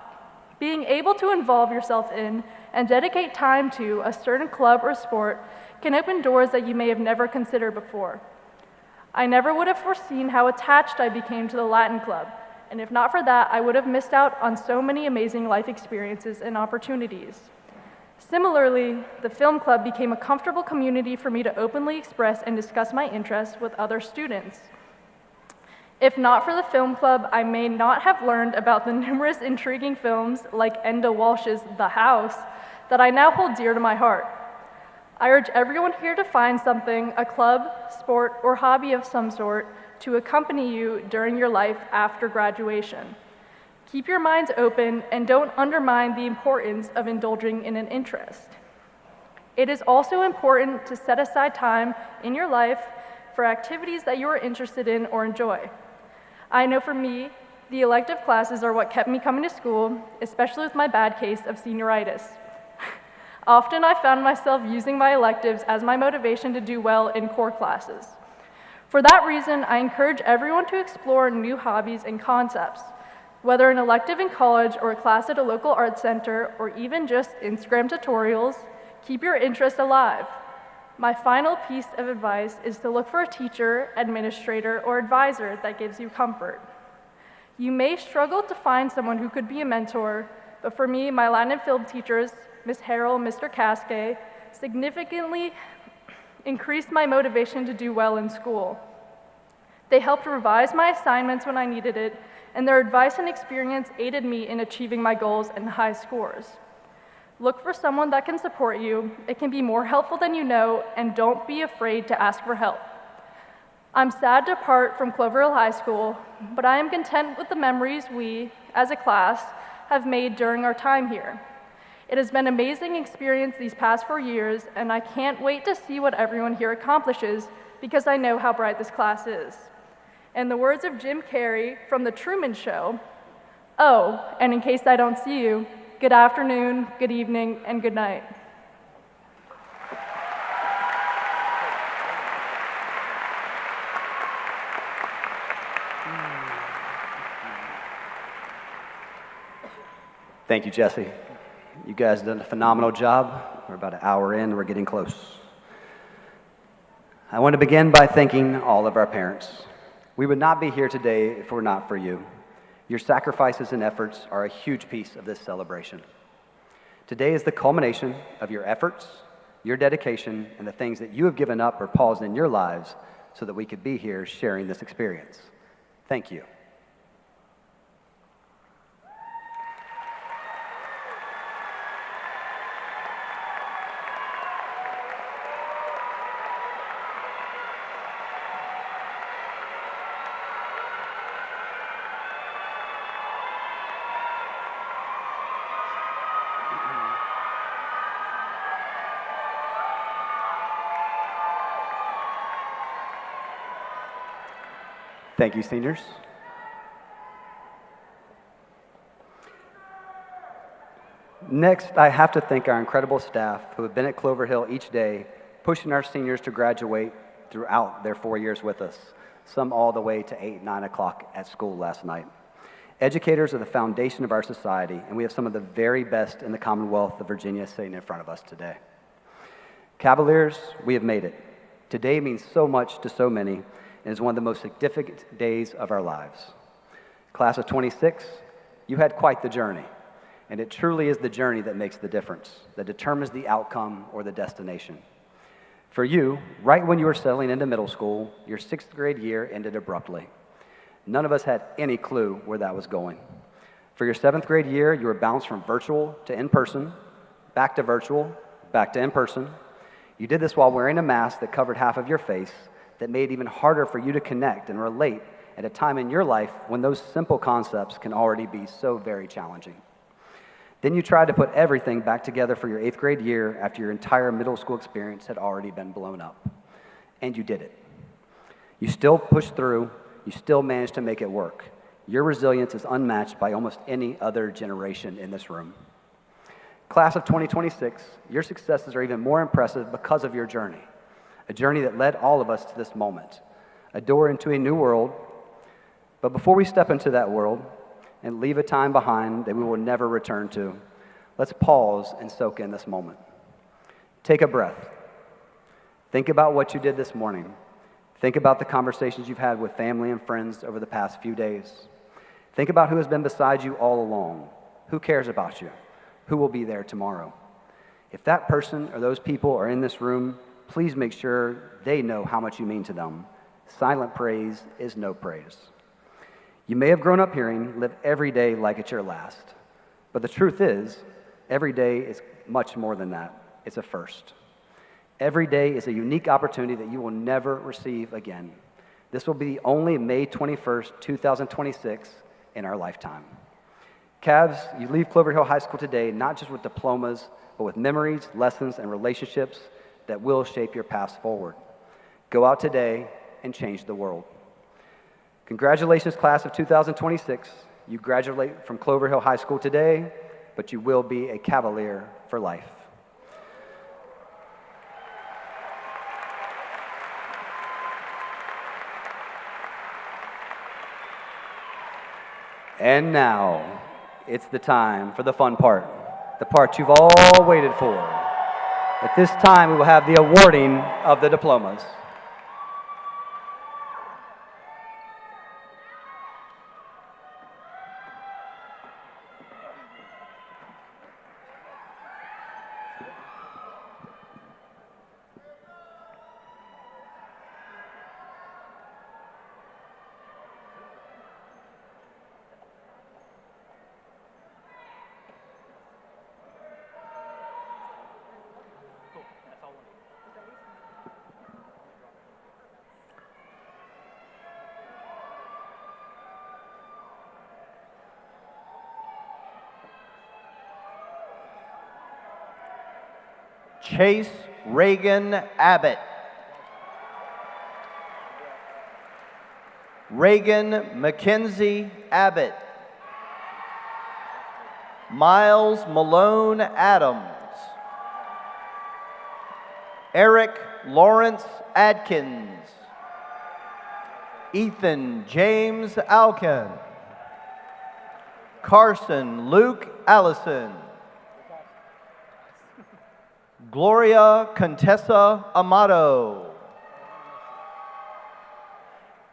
Being able to involve yourself in and dedicate time to a certain club or sport can open doors that you may have never considered before. I never would have foreseen how attached I became to the Latin Club, and if not for that, I would have missed out on so many amazing life experiences and opportunities. Similarly, the Film Club became a comfortable community for me to openly express and discuss my interests with other students. If not for the Film Club, I may not have learned about the numerous intriguing films like Enda Walsh's The House that I now hold dear to my heart. I urge everyone here to find something, a club, sport, or hobby of some sort, to accompany you during your life after graduation. Keep your minds open and don't undermine the importance of indulging in an interest. It is also important to set aside time in your life for activities that you are interested in or enjoy. I know for me, the elective classes are what kept me coming to school, especially with my bad case of senioritis. Often I found myself using my electives as my motivation to do well in core classes. For that reason, I encourage everyone to explore new hobbies and concepts. Whether an elective in college or a class at a local arts center, or even just Instagram tutorials, keep your interest alive. My final piece of advice is to look for a teacher, administrator, or advisor that gives you comfort. You may struggle to find someone who could be a mentor, but for me, my Latin and film teachers, Ms. Harrell and Mr. Casque, significantly increased my motivation to do well in school. They helped revise my assignments when I needed it and their advice and experience aided me in achieving my goals and high scores. Look for someone that can support you. It can be more helpful than you know, and don't be afraid to ask for help. I'm sad to part from Clover Hill High School, but I am content with the memories we, as a class, have made during our time here. It has been an amazing experience these past 4 years, and I can't wait to see what everyone here accomplishes because I know how bright this class is. In the words of Jim Carrey from The Truman Show, oh, and in case I don't see you, good afternoon, good evening, and good night. Thank you, Jesse. You guys did a phenomenal job. We're about an hour in, we're getting close. I want to begin by thanking all of our parents. We would not be here today if it were not for you. Your sacrifices and efforts are a huge piece of this celebration. Today is the culmination of your efforts, your dedication, and the things that you have given up or paused in your lives so that we could be here sharing this experience. Thank you. Thank you, seniors. Next, I have to thank our incredible staff who have been at Clover Hill each day, pushing our seniors to graduate throughout their 4 years with us, some all the way to 8, 9 o'clock at school last night. Educators are the foundation of our society, and we have some of the very best in the Commonwealth of Virginia sitting in front of us today. Cavaliers, we have made it. Today means so much to so many, and is one of the most significant days of our lives. Class of 26, you had quite the journey, and it truly is the journey that makes the difference, that determines the outcome or the destination. For you, right when you were settling into middle school, your 6th grade year ended abruptly. None of us had any clue where that was going. For your 7th grade year, you were bounced from virtual to in-person, back to virtual, back to in-person. You did this while wearing a mask that covered half of your face, that made it even harder for you to connect and relate at a time in your life when those simple concepts can already be so very challenging. Then you tried to put everything back together for your 8th grade year after your entire middle school experience had already been blown up. And you did it. You still pushed through, you still managed to make it work. Your resilience is unmatched by almost any other generation in this room. Class of 2026, your successes are even more impressive because of your journey. A journey that led all of us to this moment, a door into a new world. But before we step into that world and leave a time behind that we will never return to, let's pause and soak in this moment. Take a breath. Think about what you did this morning. Think about the conversations you've had with family and friends over the past few days. Think about who has been beside you all along. Who cares about you? Who will be there tomorrow? If that person or those people are in this room, please make sure they know how much you mean to them. Silent praise is no praise. You may have grown up hearing, live every day like it's your last. But the truth is, every day is much more than that. It's a first. Every day is a unique opportunity that you will never receive again. This will be the only May 21st, 2026 in our lifetime. Cavs, you leave Clover Hill High School today not just with diplomas, but with memories, lessons, and relationships that will shape your paths forward. Go out today and change the world. Congratulations, class of 2026. You graduate from Clover Hill High School today, but you will be a Cavalier for life. And now, it's the time for the fun part, the part you've all waited for. At this time, we will have the awarding of the diplomas. Chase Reagan Abbott. Reagan Mackenzie Abbott. Miles Malone Adams. Eric Lawrence Adkins. Ethan James Alkin. Carson Luke Allison. Gloria Contessa Amato.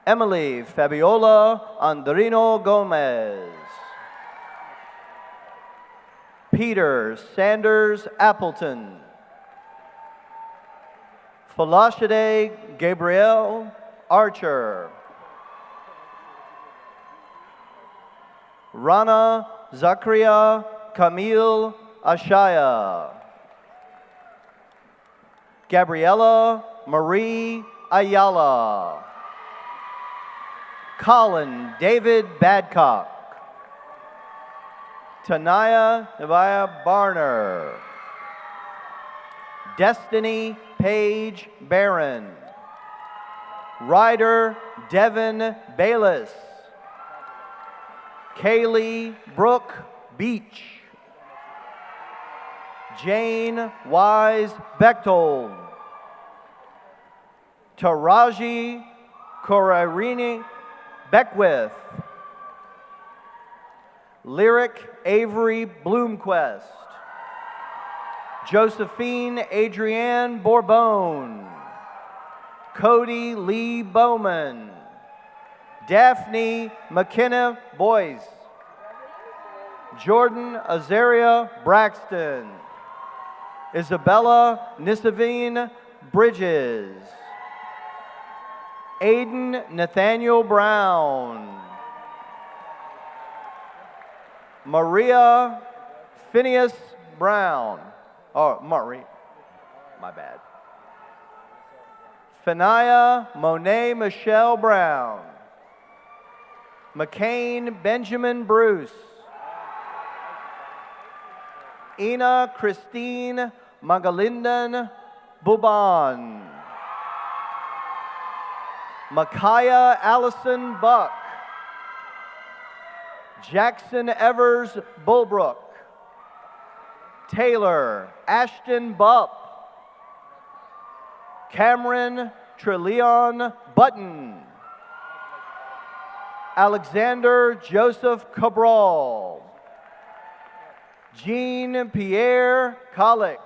Emily Fabiola Andrino Gomez. Peter Sanders Appleton. Falashade Gabrielle Archer. Rana Zakaria Camille Ashaya. Gabriella Marie Ayala. Colin David Badcock. Tanaya Nevia Barner. Destiny Paige Barron. Ryder Devin Bayless. Kaylee Brooke Beach. Jane Wise Bechtold. Taraji Korarini Beckwith. Lyric Avery Bloomquist. Josephine Adrienne Bourbon. Cody Lee Bowman. Daphne McKenna Boyce. Jordan Azaria Braxton. Isabella Nisavine Bridges. Aiden Nathaniel Brown. Maria Phineas Brown. Oh, Marie, my bad. Fania Monet Michelle Brown. McCain Benjamin Bruce. Ina Christine Magalindan Buban. Micaiah Allison Buck. Jackson Evers Bulbrook. Taylor Ashton Bupp. Cameron Treleon Button. Alexander Joseph Cabral. Jean Pierre Collix.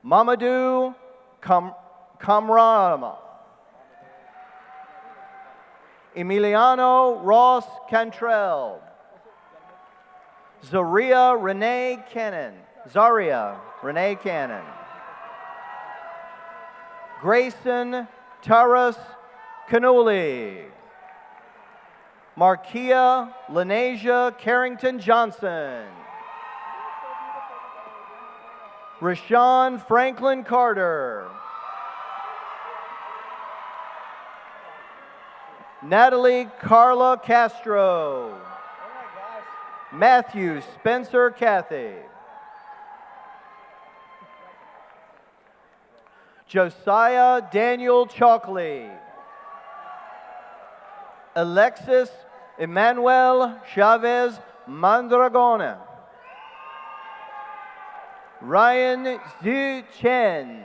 Mamadou Kamrama. Emiliano Ross Cantrell. Zaria Renee Cannon. Grayson Taras Canuli. Markia Lenasia Carrington Johnson. Rashawn Franklin Carter. Natalie Carla Castro. Matthew Spencer Cathy. Josiah Daniel Chalkley. Alexis Emmanuel Chavez Mandragona. Ryan Zhu Chen.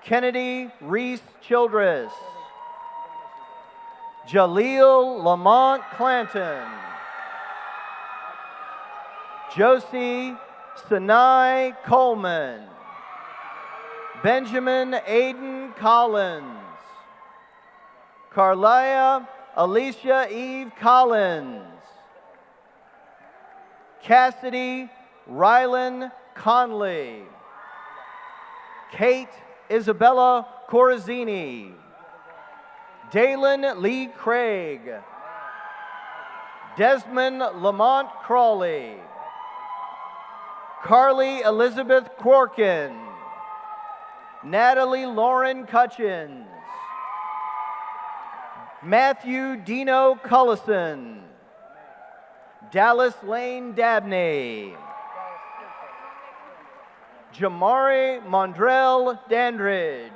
Kennedy Reese Childress. Jaleel Lamont Clanton. Josie Sinai Coleman. Benjamin Aiden Collins. Carlia Alicia Eve Collins. Cassidy Rylan Conley. Kate Isabella Corazzini. Dalen Lee Craig. Desmond Lamont Crawley. Carly Elizabeth Quarkin. Natalie Lauren Cutchins. Matthew Dino Cullison. Dallas Lane Dabney. Jamari Mondrell Dandridge.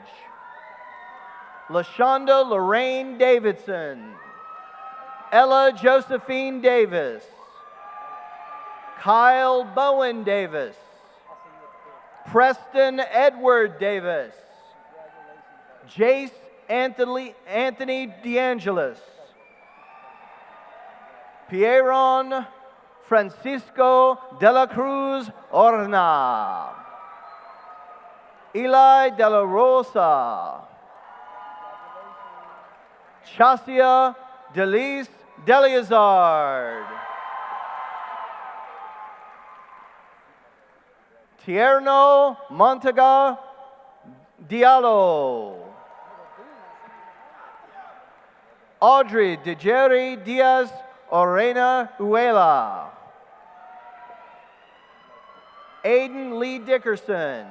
LaShonda Lorraine Davidson. Ella Josephine Davis. Kyle Bowen Davis. Preston Edward Davis. Jace Anthony DeAngelis. Pierron Francisco de la Cruz Orna. Eli de la Rosa. Chasia Delise Deliazard. Tierno Montaga Diallo. Audrey DeJerry Diaz Orena Uela. Aiden Lee Dickerson.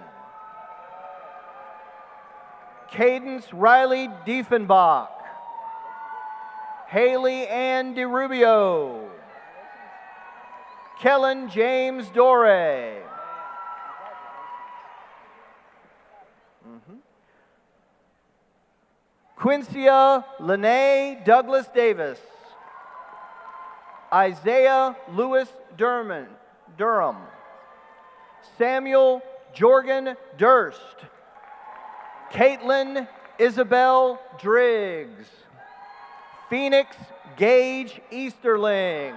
Cadence Riley Diefenbach. Haley Ann DeRubio. Kellen James Dore. Quincia Lene Douglas Davis. Isaiah Lewis Durham. Samuel Jorgen Durst. Caitlin Isabel Driggs. Phoenix Gage Easterling.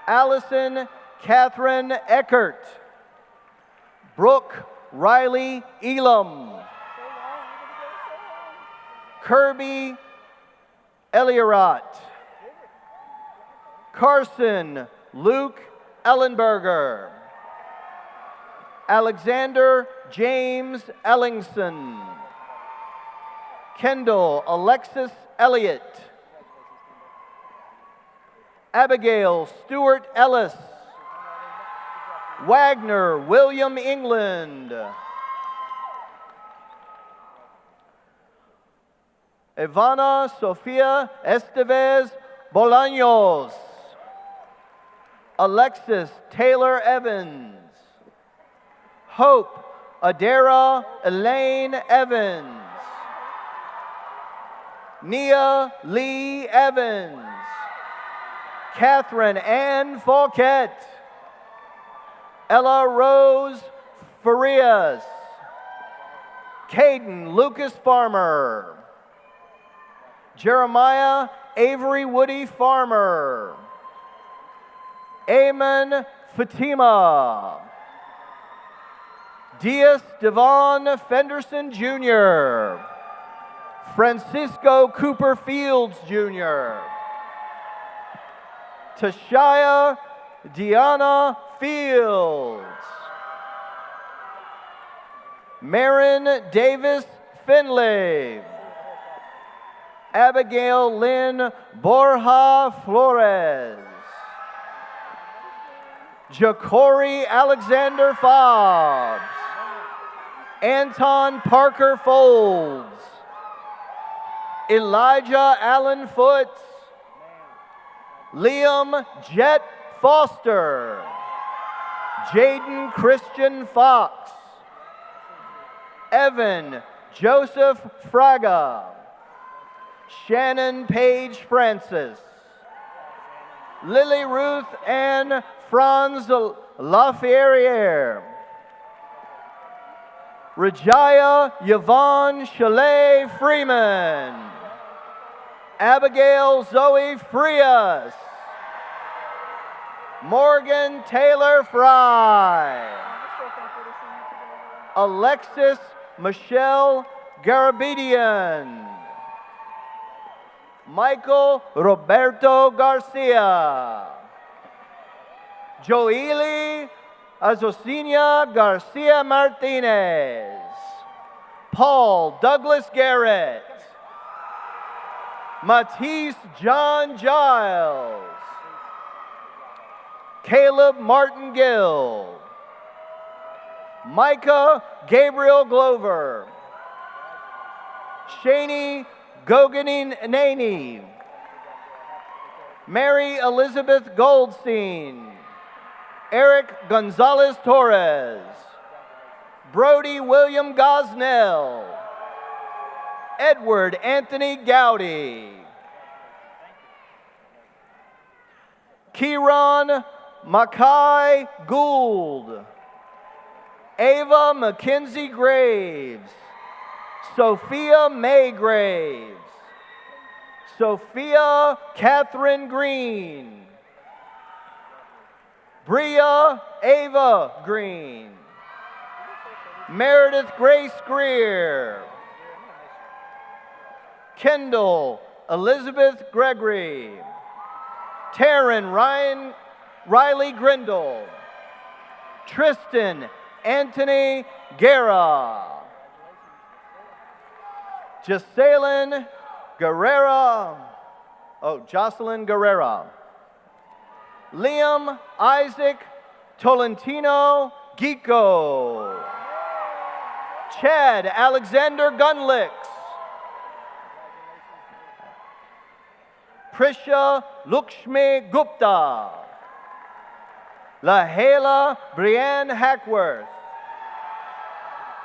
Allison Catherine Eckert. Brooke Riley Elam. Kirby Eliarat. Carson Luke Ellenberger. Alexander James Ellingson. Kendall Alexis Elliott. Abigail Stewart Ellis. Wagner William England. Ivana Sofia Estevez Bolaños. Alexis Taylor Evans. Hope Adara Elaine Evans. Nia Lee Evans. Catherine Ann Fauquet. Ella Rose Farias. Caden Lucas Farmer. Jeremiah Avery Woody Farmer. Eamon Fatima. Diaz Devon Fenderson Jr. Francisco Cooper Fields Jr. Tashia Deanna Fields. Marin Davis Finley. Abigail Lynn Borja Flores. Ja'Cory Alexander Fobbs. Anton Parker Folds. Elijah Allen Foots. Liam Jet Foster. Jaden Christian Fox. Evan Joseph Fraga. Shannon Page Francis. Lily Ruth Ann Franz Laferriere. Rajaya Yvonne Chalet Freeman. Abigail Zoe Frias. Morgan Taylor Fry. Alexis Michelle Garabedian. Michael Roberto Garcia. Joely Azocinia Garcia Martinez. Paul Douglas Garrett. Matisse John Giles. Caleb Martin Gill. Micah Gabriel Glover. Shani Goganin Naney. Mary Elizabeth Goldstein. Eric Gonzalez Torres. Brody William Gosnell. Edward Anthony Gowdy. Kieran Mackay Gould. Ava Mackenzie Graves. Sophia May Graves. Sophia Catherine Green. Bria Ava Green. Meredith Grace Greer. Kendall Elizabeth Gregory. Taryn Riley Grindle. Tristan Anthony Guerra. Jocelyn Guerrera. Jocelyn Guerrera. Liam Isaac Tolentino Gico. Chad Alexander Gunlicks. Prisha Lukshmi Gupta. Lahela Brianne Hackworth.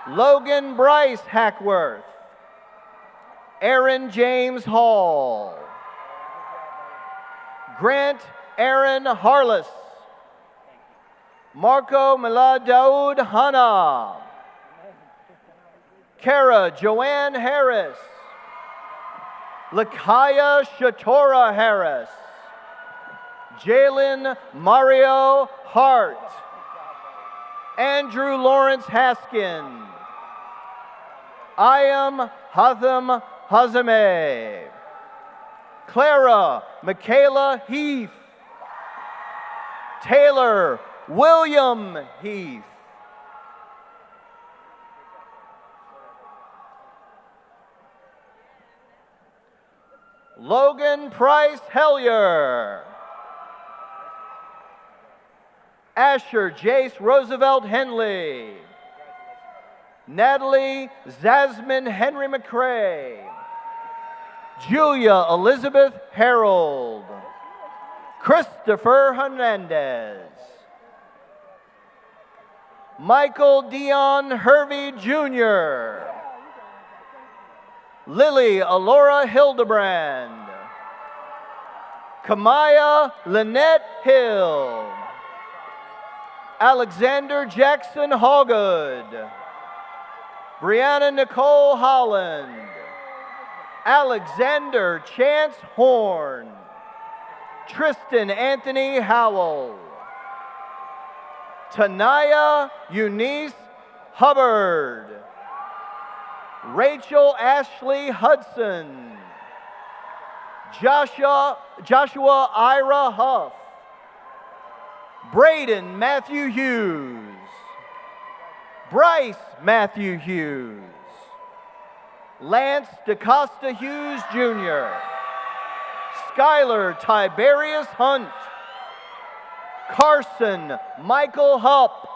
Logan Bryce Hackworth. Aaron James Hall. Grant Aaron Harless. Marco Miladaoud Hana. Kara Joanne Harris. Lakaya Shatora Harris. Jalen Mario Hart. Andrew Lawrence Haskin. Ayam Hatham Hazame. Clara Michaela Heath. Taylor William Heath. Logan Price Hellier. Asher Jace Roosevelt Henley. Natalie Zasmine Henry McCrae. Julia Elizabeth Harold. Christopher Hernandez. Michael Dion Hervey Jr. Lily Alora Hildebrand. Kamaya Lynette Hill. Alexander Jackson Hallgood. Brianna Nicole Holland. Alexander Chance Horn. Tristan Anthony Howell. Tanaya Eunice Hubbard. Rachel Ashley Hudson. Joshua Ira Huff. Braden Matthew Hughes. Bryce Matthew Hughes. Lance DeCosta Hughes Jr. Skylar Tiberius Hunt. Carson Michael Hupp.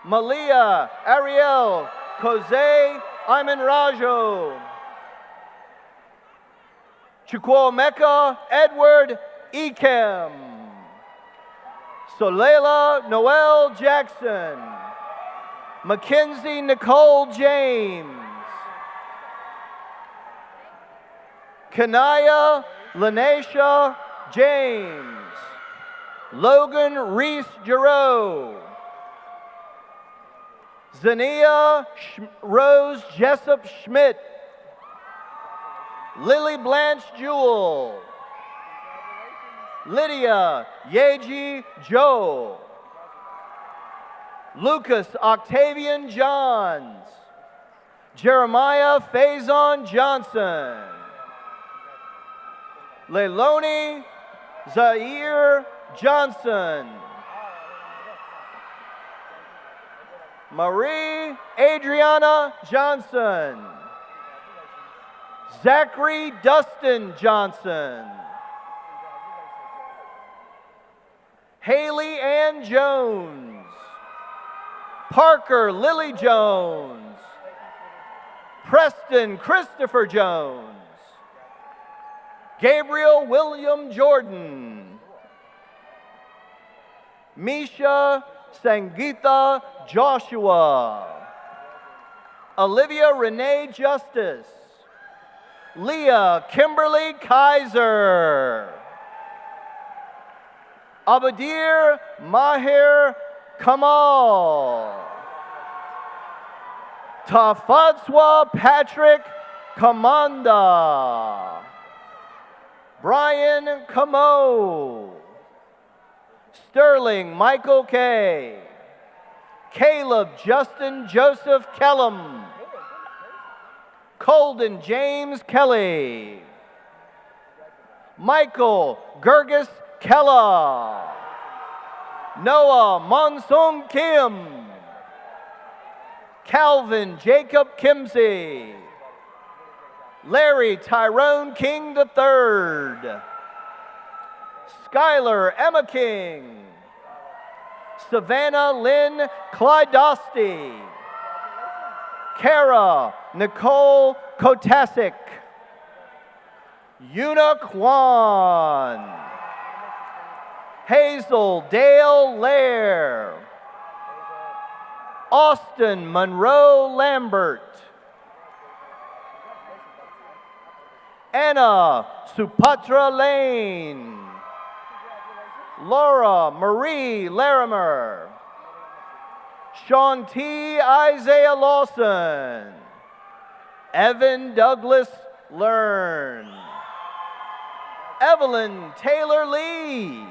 Malia Ariel Jose Iman Rajo. Chukwuemeka Edward Ekem. Solela Noel Jackson. Mackenzie Nicole James. Kanaya Lanesha James. Logan Reese Giroux. Zania Rose Jessup Schmidt. Lily Blanche Jewell. Lydia Yeji Joe. Lucas Octavian Johns. Jeremiah Faison Johnson. Leiloni Zaire Johnson. Marie Adriana Johnson. Zachary Dustin Johnson. Haley Ann Jones. Parker Lily Jones. Preston Christopher Jones. Gabriel William Jordan. Misha Sangeetha Joshua, Olivia Renee Justice, Leah Kimberly Kaiser, Abadir Mahir Kamal, Tafatswa Patrick Kamanda, Brian Camo, Sterling Michael K, Caleb Justin Joseph Kellum, Colden James Kelly, Michael Gergis Kella, Noah Monsung Kim, Calvin Jacob Kimsey, Larry Tyrone King III, Skylar Emma King, Savannah Lynn Clydosty, Kara Nicole Kotasik, Yuna Kwan, Hazel Dale Lair, Austin Monroe Lambert, Anna Supatra Lane, Laura Marie Larimer, Sean T. Isaiah Lawson, Evan Douglas Learn, Evelyn Taylor Lee,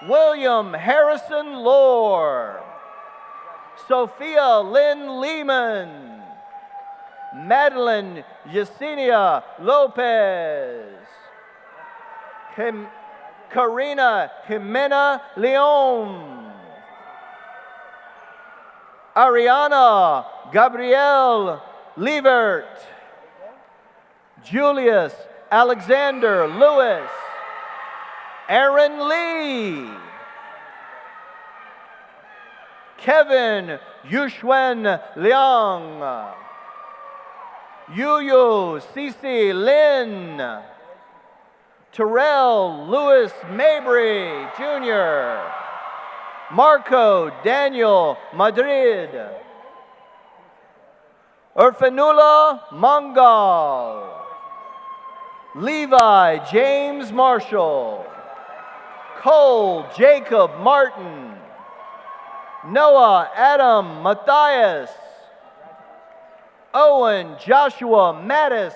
William Harrison Lohr, Sophia Lynn Lehman, Madeline Yesenia Lopez, Karina Jimena Leon, Ariana Gabrielle Lievert, Julius Alexander Lewis, Aaron Lee, Kevin Yushwen Liang, Yuyu Cece Lin, Terrell Lewis Mabry Jr., Marco Daniel Madrid, Urfanula Mangal, Levi James Marshall, Cole Jacob Martin, Noah Adam Matthias, Owen Joshua Mattis,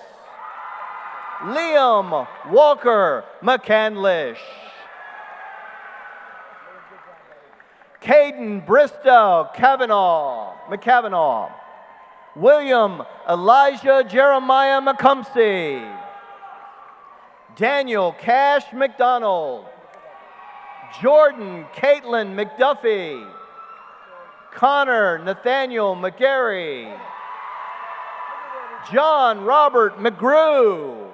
Liam Walker McCandlish, Caden Bristow McCavanagh, William Elijah Jeremiah McCumsey, Daniel Cash McDonald, Jordan Caitlin McDuffie, Connor Nathaniel McGarry, John Robert McGrew,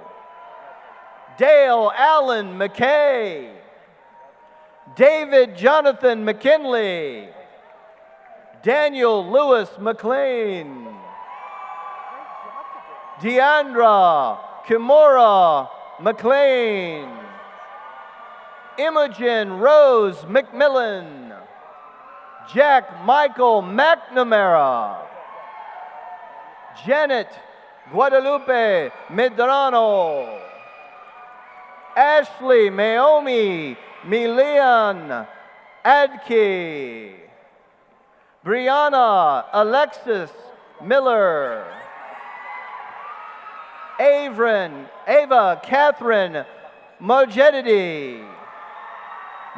Dale Allen McKay, David Jonathan McKinley, Daniel Lewis McLean, Deandra Kimura McLean, Imogen Rose McMillan, Jack Michael McNamara, Janet Guadalupe Medrano, Ashley Naomi Milian Adke, Brianna Alexis Miller, Ava Catherine Mojedidi,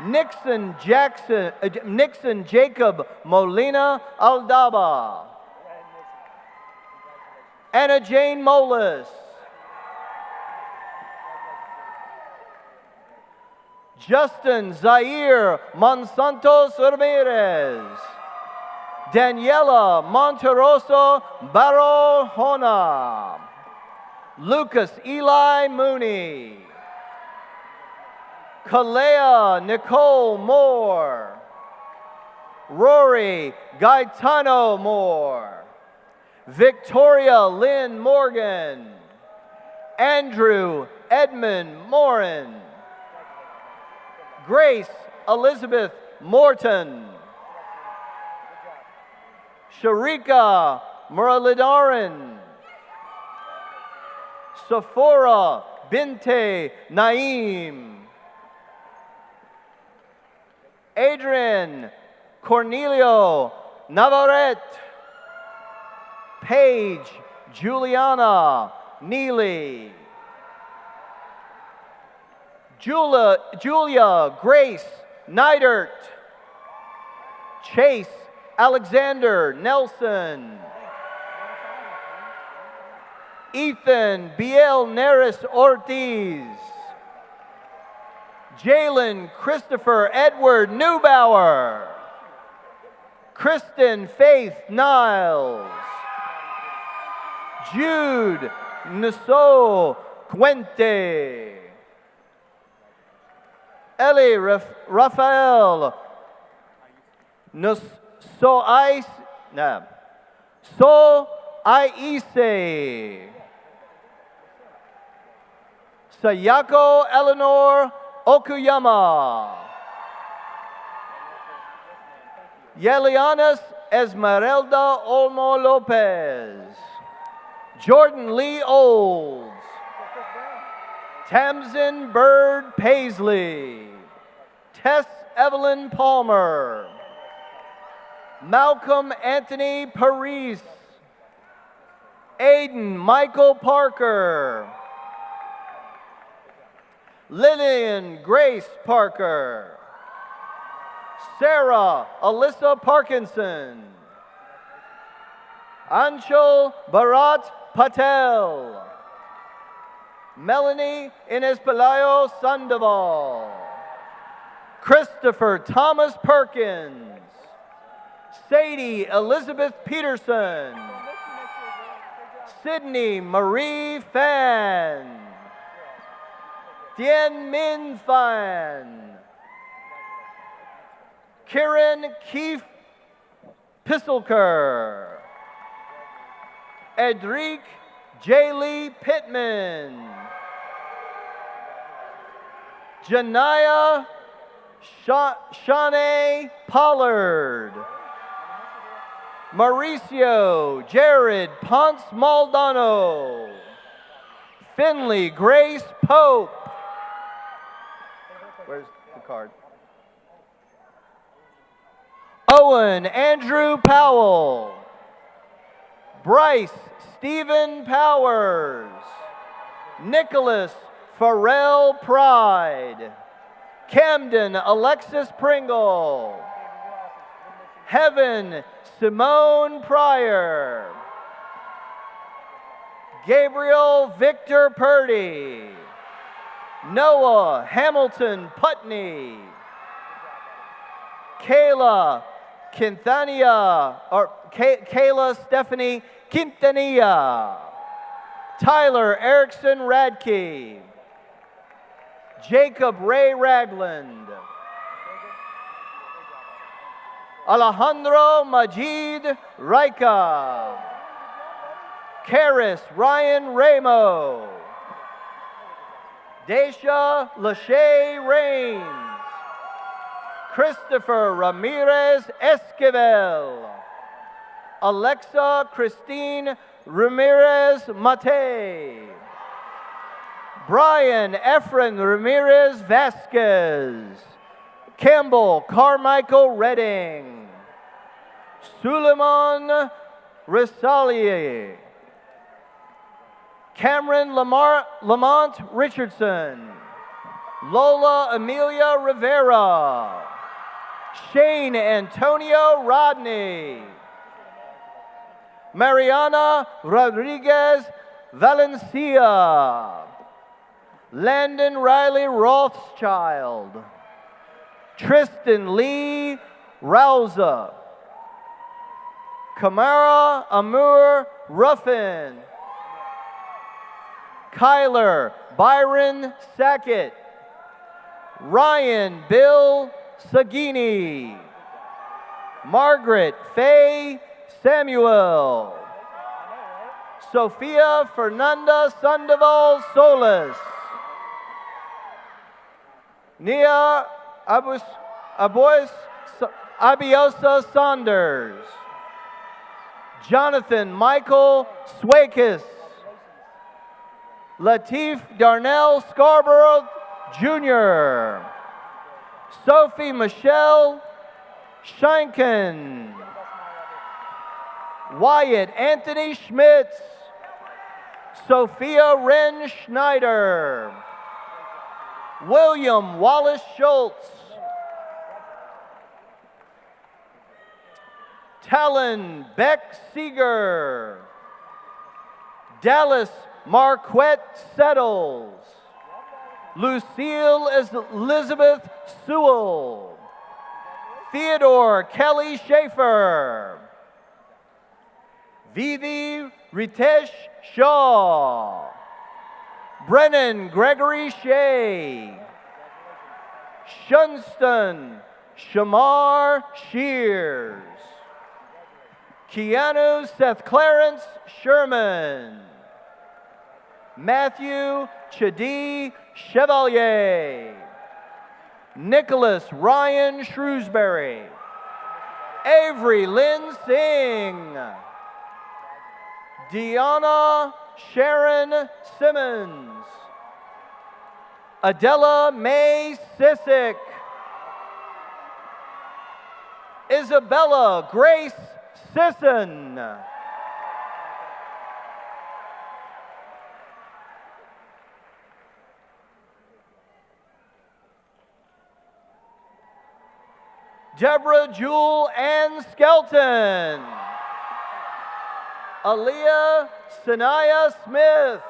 Nixon Jacob Molina Aldaba, Anna Jane Molis, Justin Zaire Monsantos Ramirez, Daniela Monteroso Barojona, Lucas Eli Mooney, Kalea Nicole Moore, Rory Gaetano Moore, Victoria Lynn Morgan, Andrew Edmund Morin, Grace Elizabeth Morton. Sharika Muralidaran. Sephora Binte Naim. Adrian Cornelio Navarrete. Paige Juliana Neely. Julia Grace Neidert. Chase Alexander Nelson. Ethan Biel Neris Ortiz. Jalen Christopher Edward Neubauer. Kristen Faith Niles. Jude Nassau Cuente. Eli Rafael Aise. Sayako Eleanor Okuyama. Yelianas Esmeralda Olmo Lopez. Jordan Lee Olds. Tamsin Bird Paisley. Tess Evelyn Palmer. Malcolm Anthony Paris. Aiden Michael Parker. Lillian Grace Parker. Sarah Alyssa Parkinson. Anshul Bharat Patel. Melanie Ines Pelayo Sandoval. Christopher Thomas Perkins. Sadie Elizabeth Peterson. Sydney Marie Fan. Tien Min Fan. Kieran Keefe Pisselker. Edric J. Lee Pittman. Janaya Shanae Pollard. Mauricio Jared Ponce Maldonado. Finley Grace Pope. Where's the card? Owen Andrew Powell. Bryce Stephen Powers. Nicholas Farrell Pride. Camden Alexis Pringle. Heaven Simone Pryor. Gabriel Victor Purdy. Noah Hamilton Putney. Kayla Stephanie Quintanilla. Tyler Erickson Radke. Jacob Ray Ragland. Alejandro Majid Raika. Karis Ryan Ramo. Daisha Lachey Rains. Christopher Ramirez Esquivel. Alexa Christine Ramirez Mate. Brian Efren Ramirez Vasquez. Campbell Carmichael Redding. Suleiman Risalier. Cameron Lamont Richardson. Lola Amelia Rivera. Shane Antonio Rodney. Mariana Rodriguez Valencia. Landon Riley Rothschild. Tristan Lee Rauza. Kamara Amur Ruffin. Kyler Byron Sackett. Ryan Bill Sagini. Margaret Faye Samuel. Sophia Fernanda Sandoval Solis. Nia Abiosa Saunders. Jonathan Michael Swakis. Latif Darnell Scarborough Jr. Sophie Michelle Schenken. Wyatt Anthony Schmitz. Sophia Wren Schneider. William Wallace Schultz. Talon Beck Seeger. Dallas Marquette Settles. Lucille Elizabeth Sewell. Theodore Kelly Schaefer. Vivi Ritesh Shaw. Brennan Gregory Shea. Shunston Shamar Shears. Keanu Seth Clarence Sherman. Matthew Chadi Chevalier. Nicholas Ryan Shrewsbury. Avery Lynn Singh. Deanna Sharon Simmons. Adela May Sissick. Isabella Grace Sisson. Deborah Jewel Ann Skelton. Aaliyah Sanaya Smith.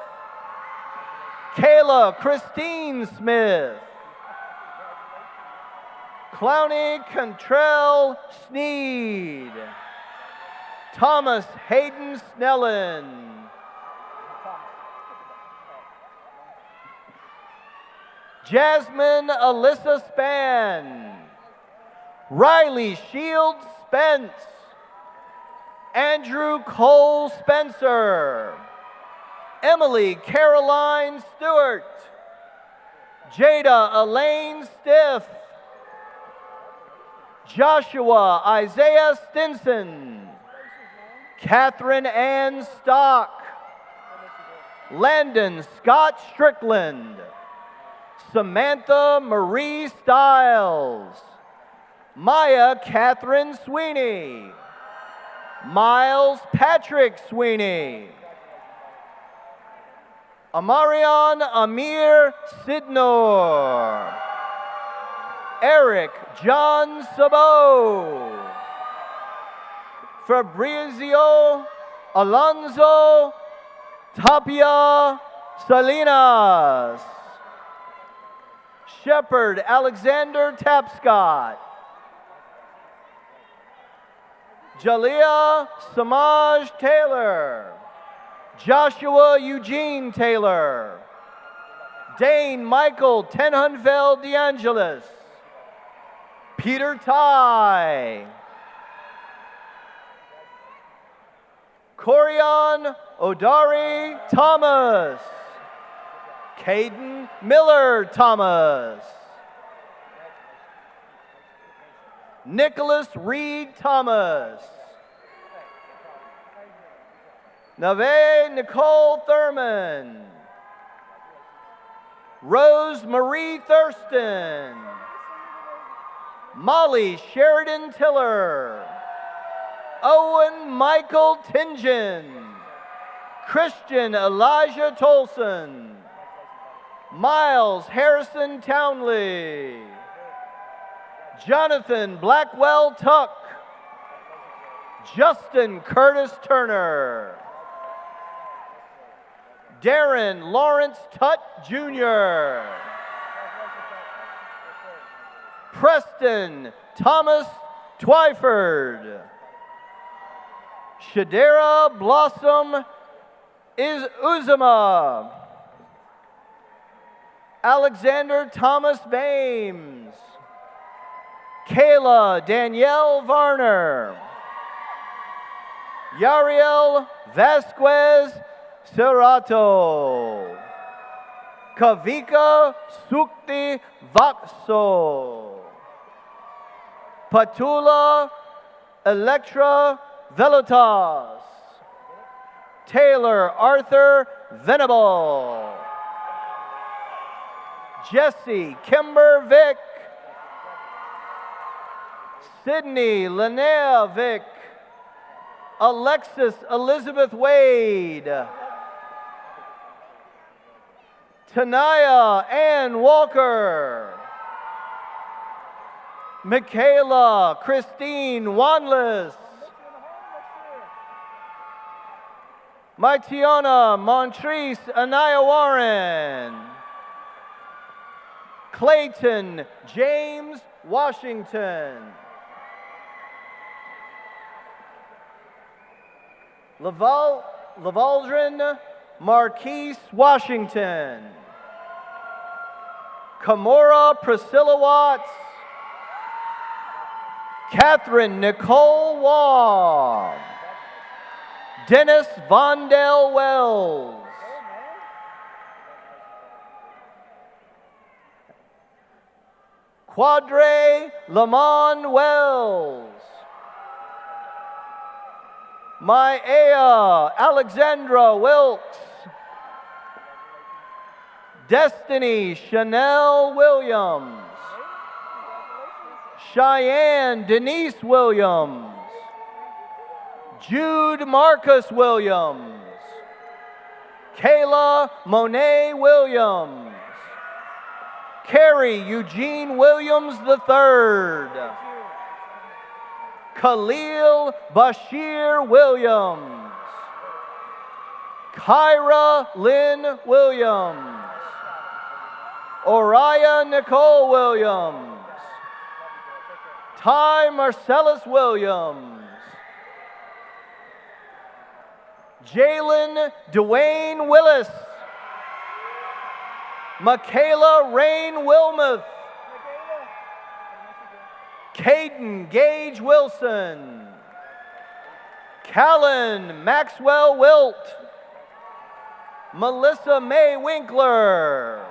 Kayla Christine Smith. Clowney Contrell Sneed. Thomas Hayden Snellen. Jasmine Alyssa Spann. Riley Shields Spence. Andrew Cole Spencer. Emily Caroline Stewart. Jada Elaine Stiff. Joshua Isaiah Stinson. Catherine Ann Stock. Landon Scott Strickland. Samantha Marie Stiles. Maya Catherine Sweeney. Miles Patrick Sweeney. Amarion Amir Sidnor. Eric John Sabo. Fabrizio Alonso Tapia Salinas. Shepard Alexander Tapscott. Jalea Samaj Taylor. Joshua Eugene Taylor. Dane Michael Tenhunfeld DeAngelis. Peter Ty. Corian Odari Thomas. Caden Miller Thomas. Nicholas Reed Thomas. Nave Nicole Thurman. Rose Marie Thurston. Molly Sheridan Tiller. Owen Michael Tingen. Christian Elijah Tolson. Miles Harrison Townley. Jonathan Blackwell Tuck. Justin Curtis Turner. Darren Lawrence Tutt Jr. Preston Thomas Twyford. Shadera Blossom Uzama. Alexander Thomas Bames. Kayla Danielle Varner. Yariel Vasquez Serato. Kavika Sukti Vakso. Patula Electra Velotas. Taylor Arthur Venable. Jesse Kimber Vick. Sydney Linnea Vick. Alexis Elizabeth Wade. Tanaya Ann Walker. Michaela Christine Wanless. Maitiona Montrese Anaya Warren. Clayton James Washington. Lavaldrin Marquise Washington. Kamora Priscilla Watts. Catherine Nicole Waugh. Dennis Vondell Wells. Quadre Lamont Wells. Maya Alexandra Wilkes. Destiny Chanel Williams. Cheyenne Denise Williams. Jude Marcus Williams. Kayla Monet Williams. Carrie Eugene Williams III. Khalil Bashir Williams. Kyra Lynn Williams. Oriah Nicole Williams. Ty Marcellus Williams. Jalen Dwayne Willis. Michaela Rain Wilmuth. Caden Gage Wilson. Callan Maxwell Wilt. Melissa May Winkler.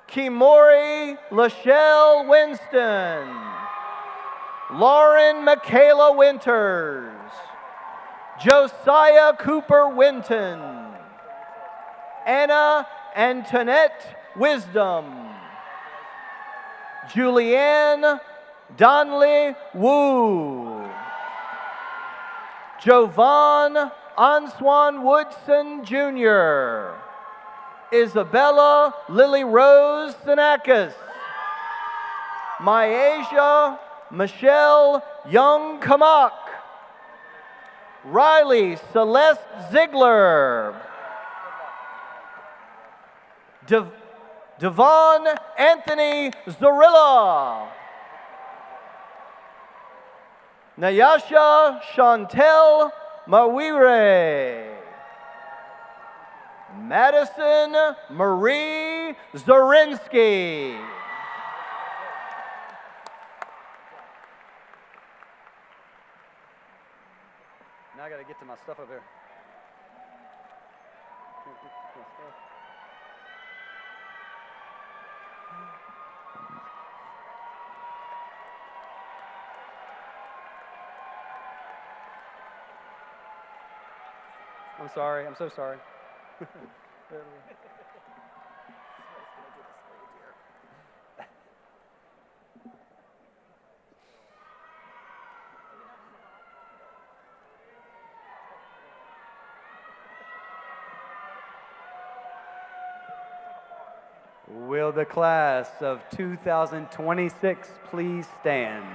Kimori Lachelle Winston. Lauren Michaela Winters. Josiah Cooper Winton. Anna Antoinette Wisdom. Julianne Donley Wu. Jovan Answan Woodson Jr. Isabella Lily Rose Sinakis. Myasia Michelle Young Kamak. Riley Celeste Ziegler. Devon Anthony Zorilla. Nayasha Chantel Mawire. Madison Marie Zorinsky. Now I got to get to my stuff over there. I'm sorry. I'm so sorry. Will the class of 2026 please stand?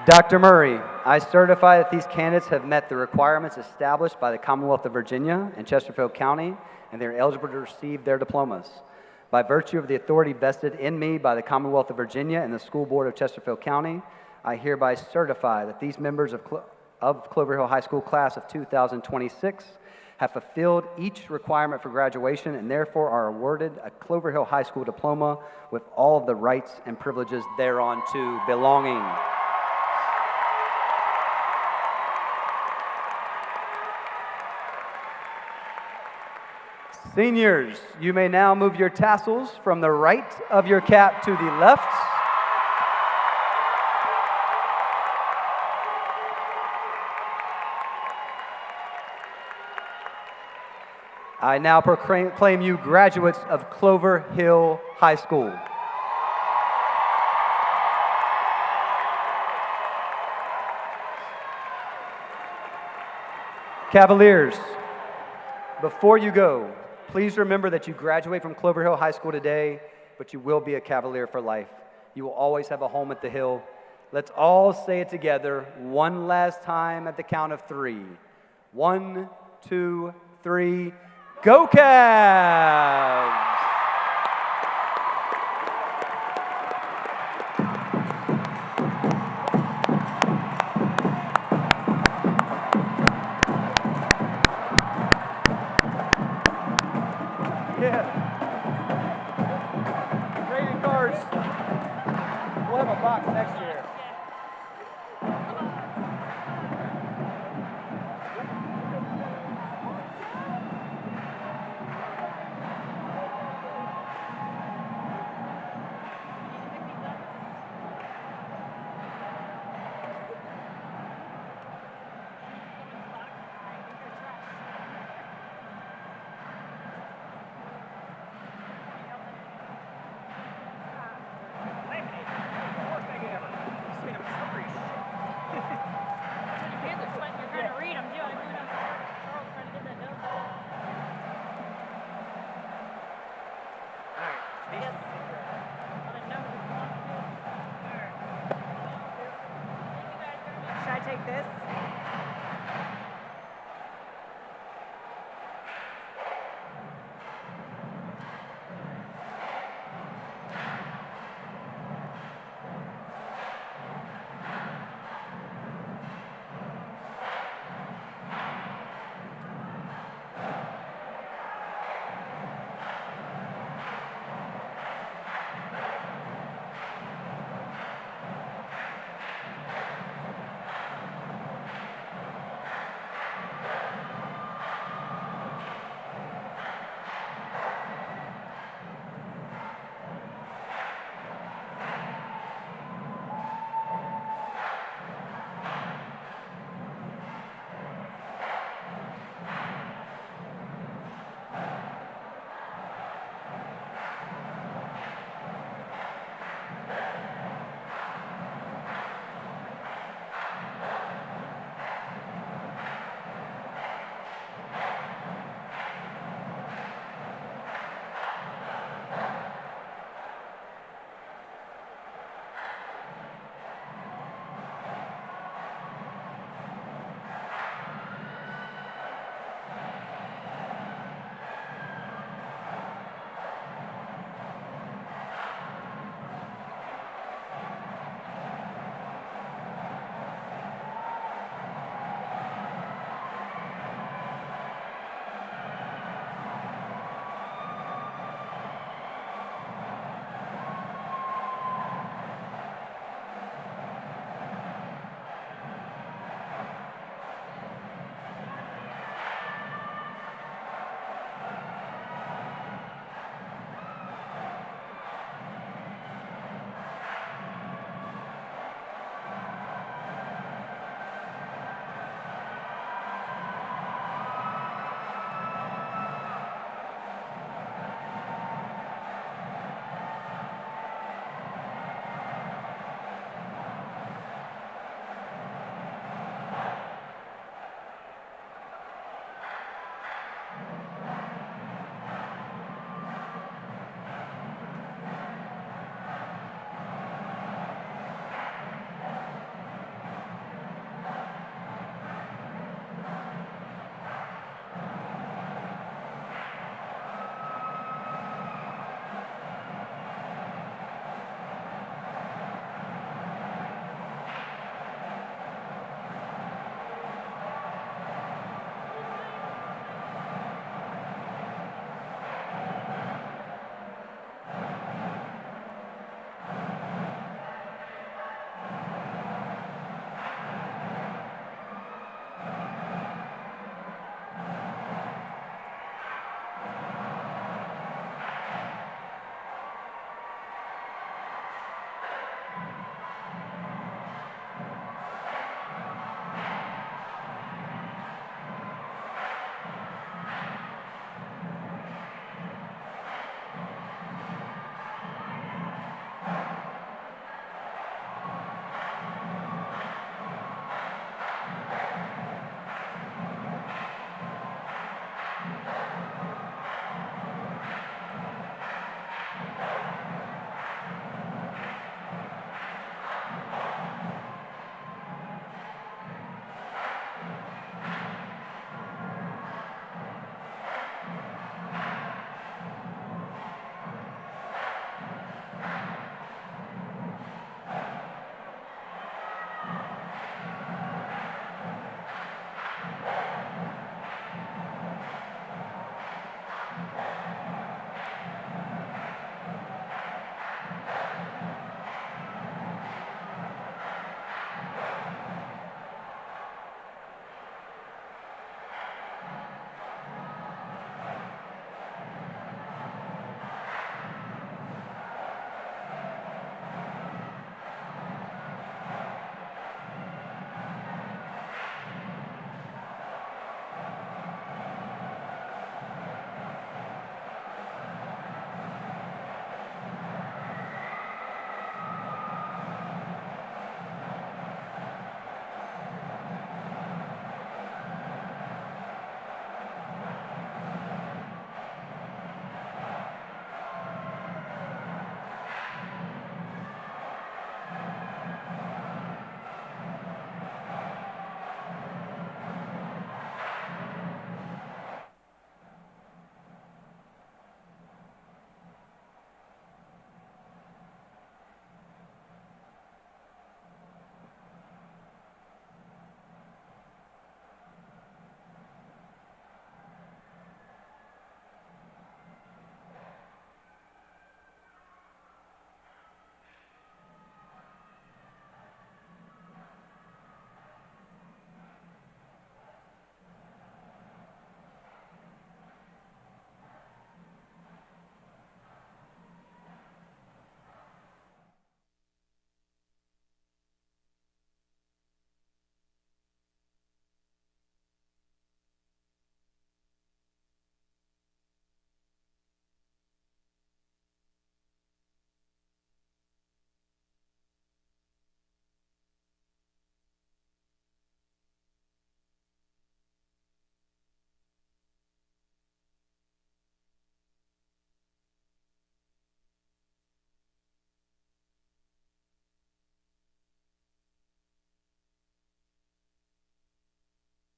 Dr. Murray, I certify that these candidates have met the requirements established by the Commonwealth of Virginia and Chesterfield County, and they're eligible to receive their diplomas. By virtue of the authority vested in me by the Commonwealth of Virginia and the School Board of Chesterfield County, I hereby certify that these members of Clover Hill High School class of 2026 have fulfilled each requirement for graduation and therefore are awarded a Clover Hill High School diploma with all of the rights and privileges thereunto belonging. Seniors, you may now move your tassels from the right of your cap to the left. I now proclaim you graduates of Clover Hill High School. Cavaliers, before you go, please remember that you graduate from Clover Hill High School today, but you will be a Cavalier for life. You will always have a home at the Hill. Let's all say it together one last time at the count of 3. 1, 2, 3. Go Cavs! Yeah. Grading cards. We'll have a box next year.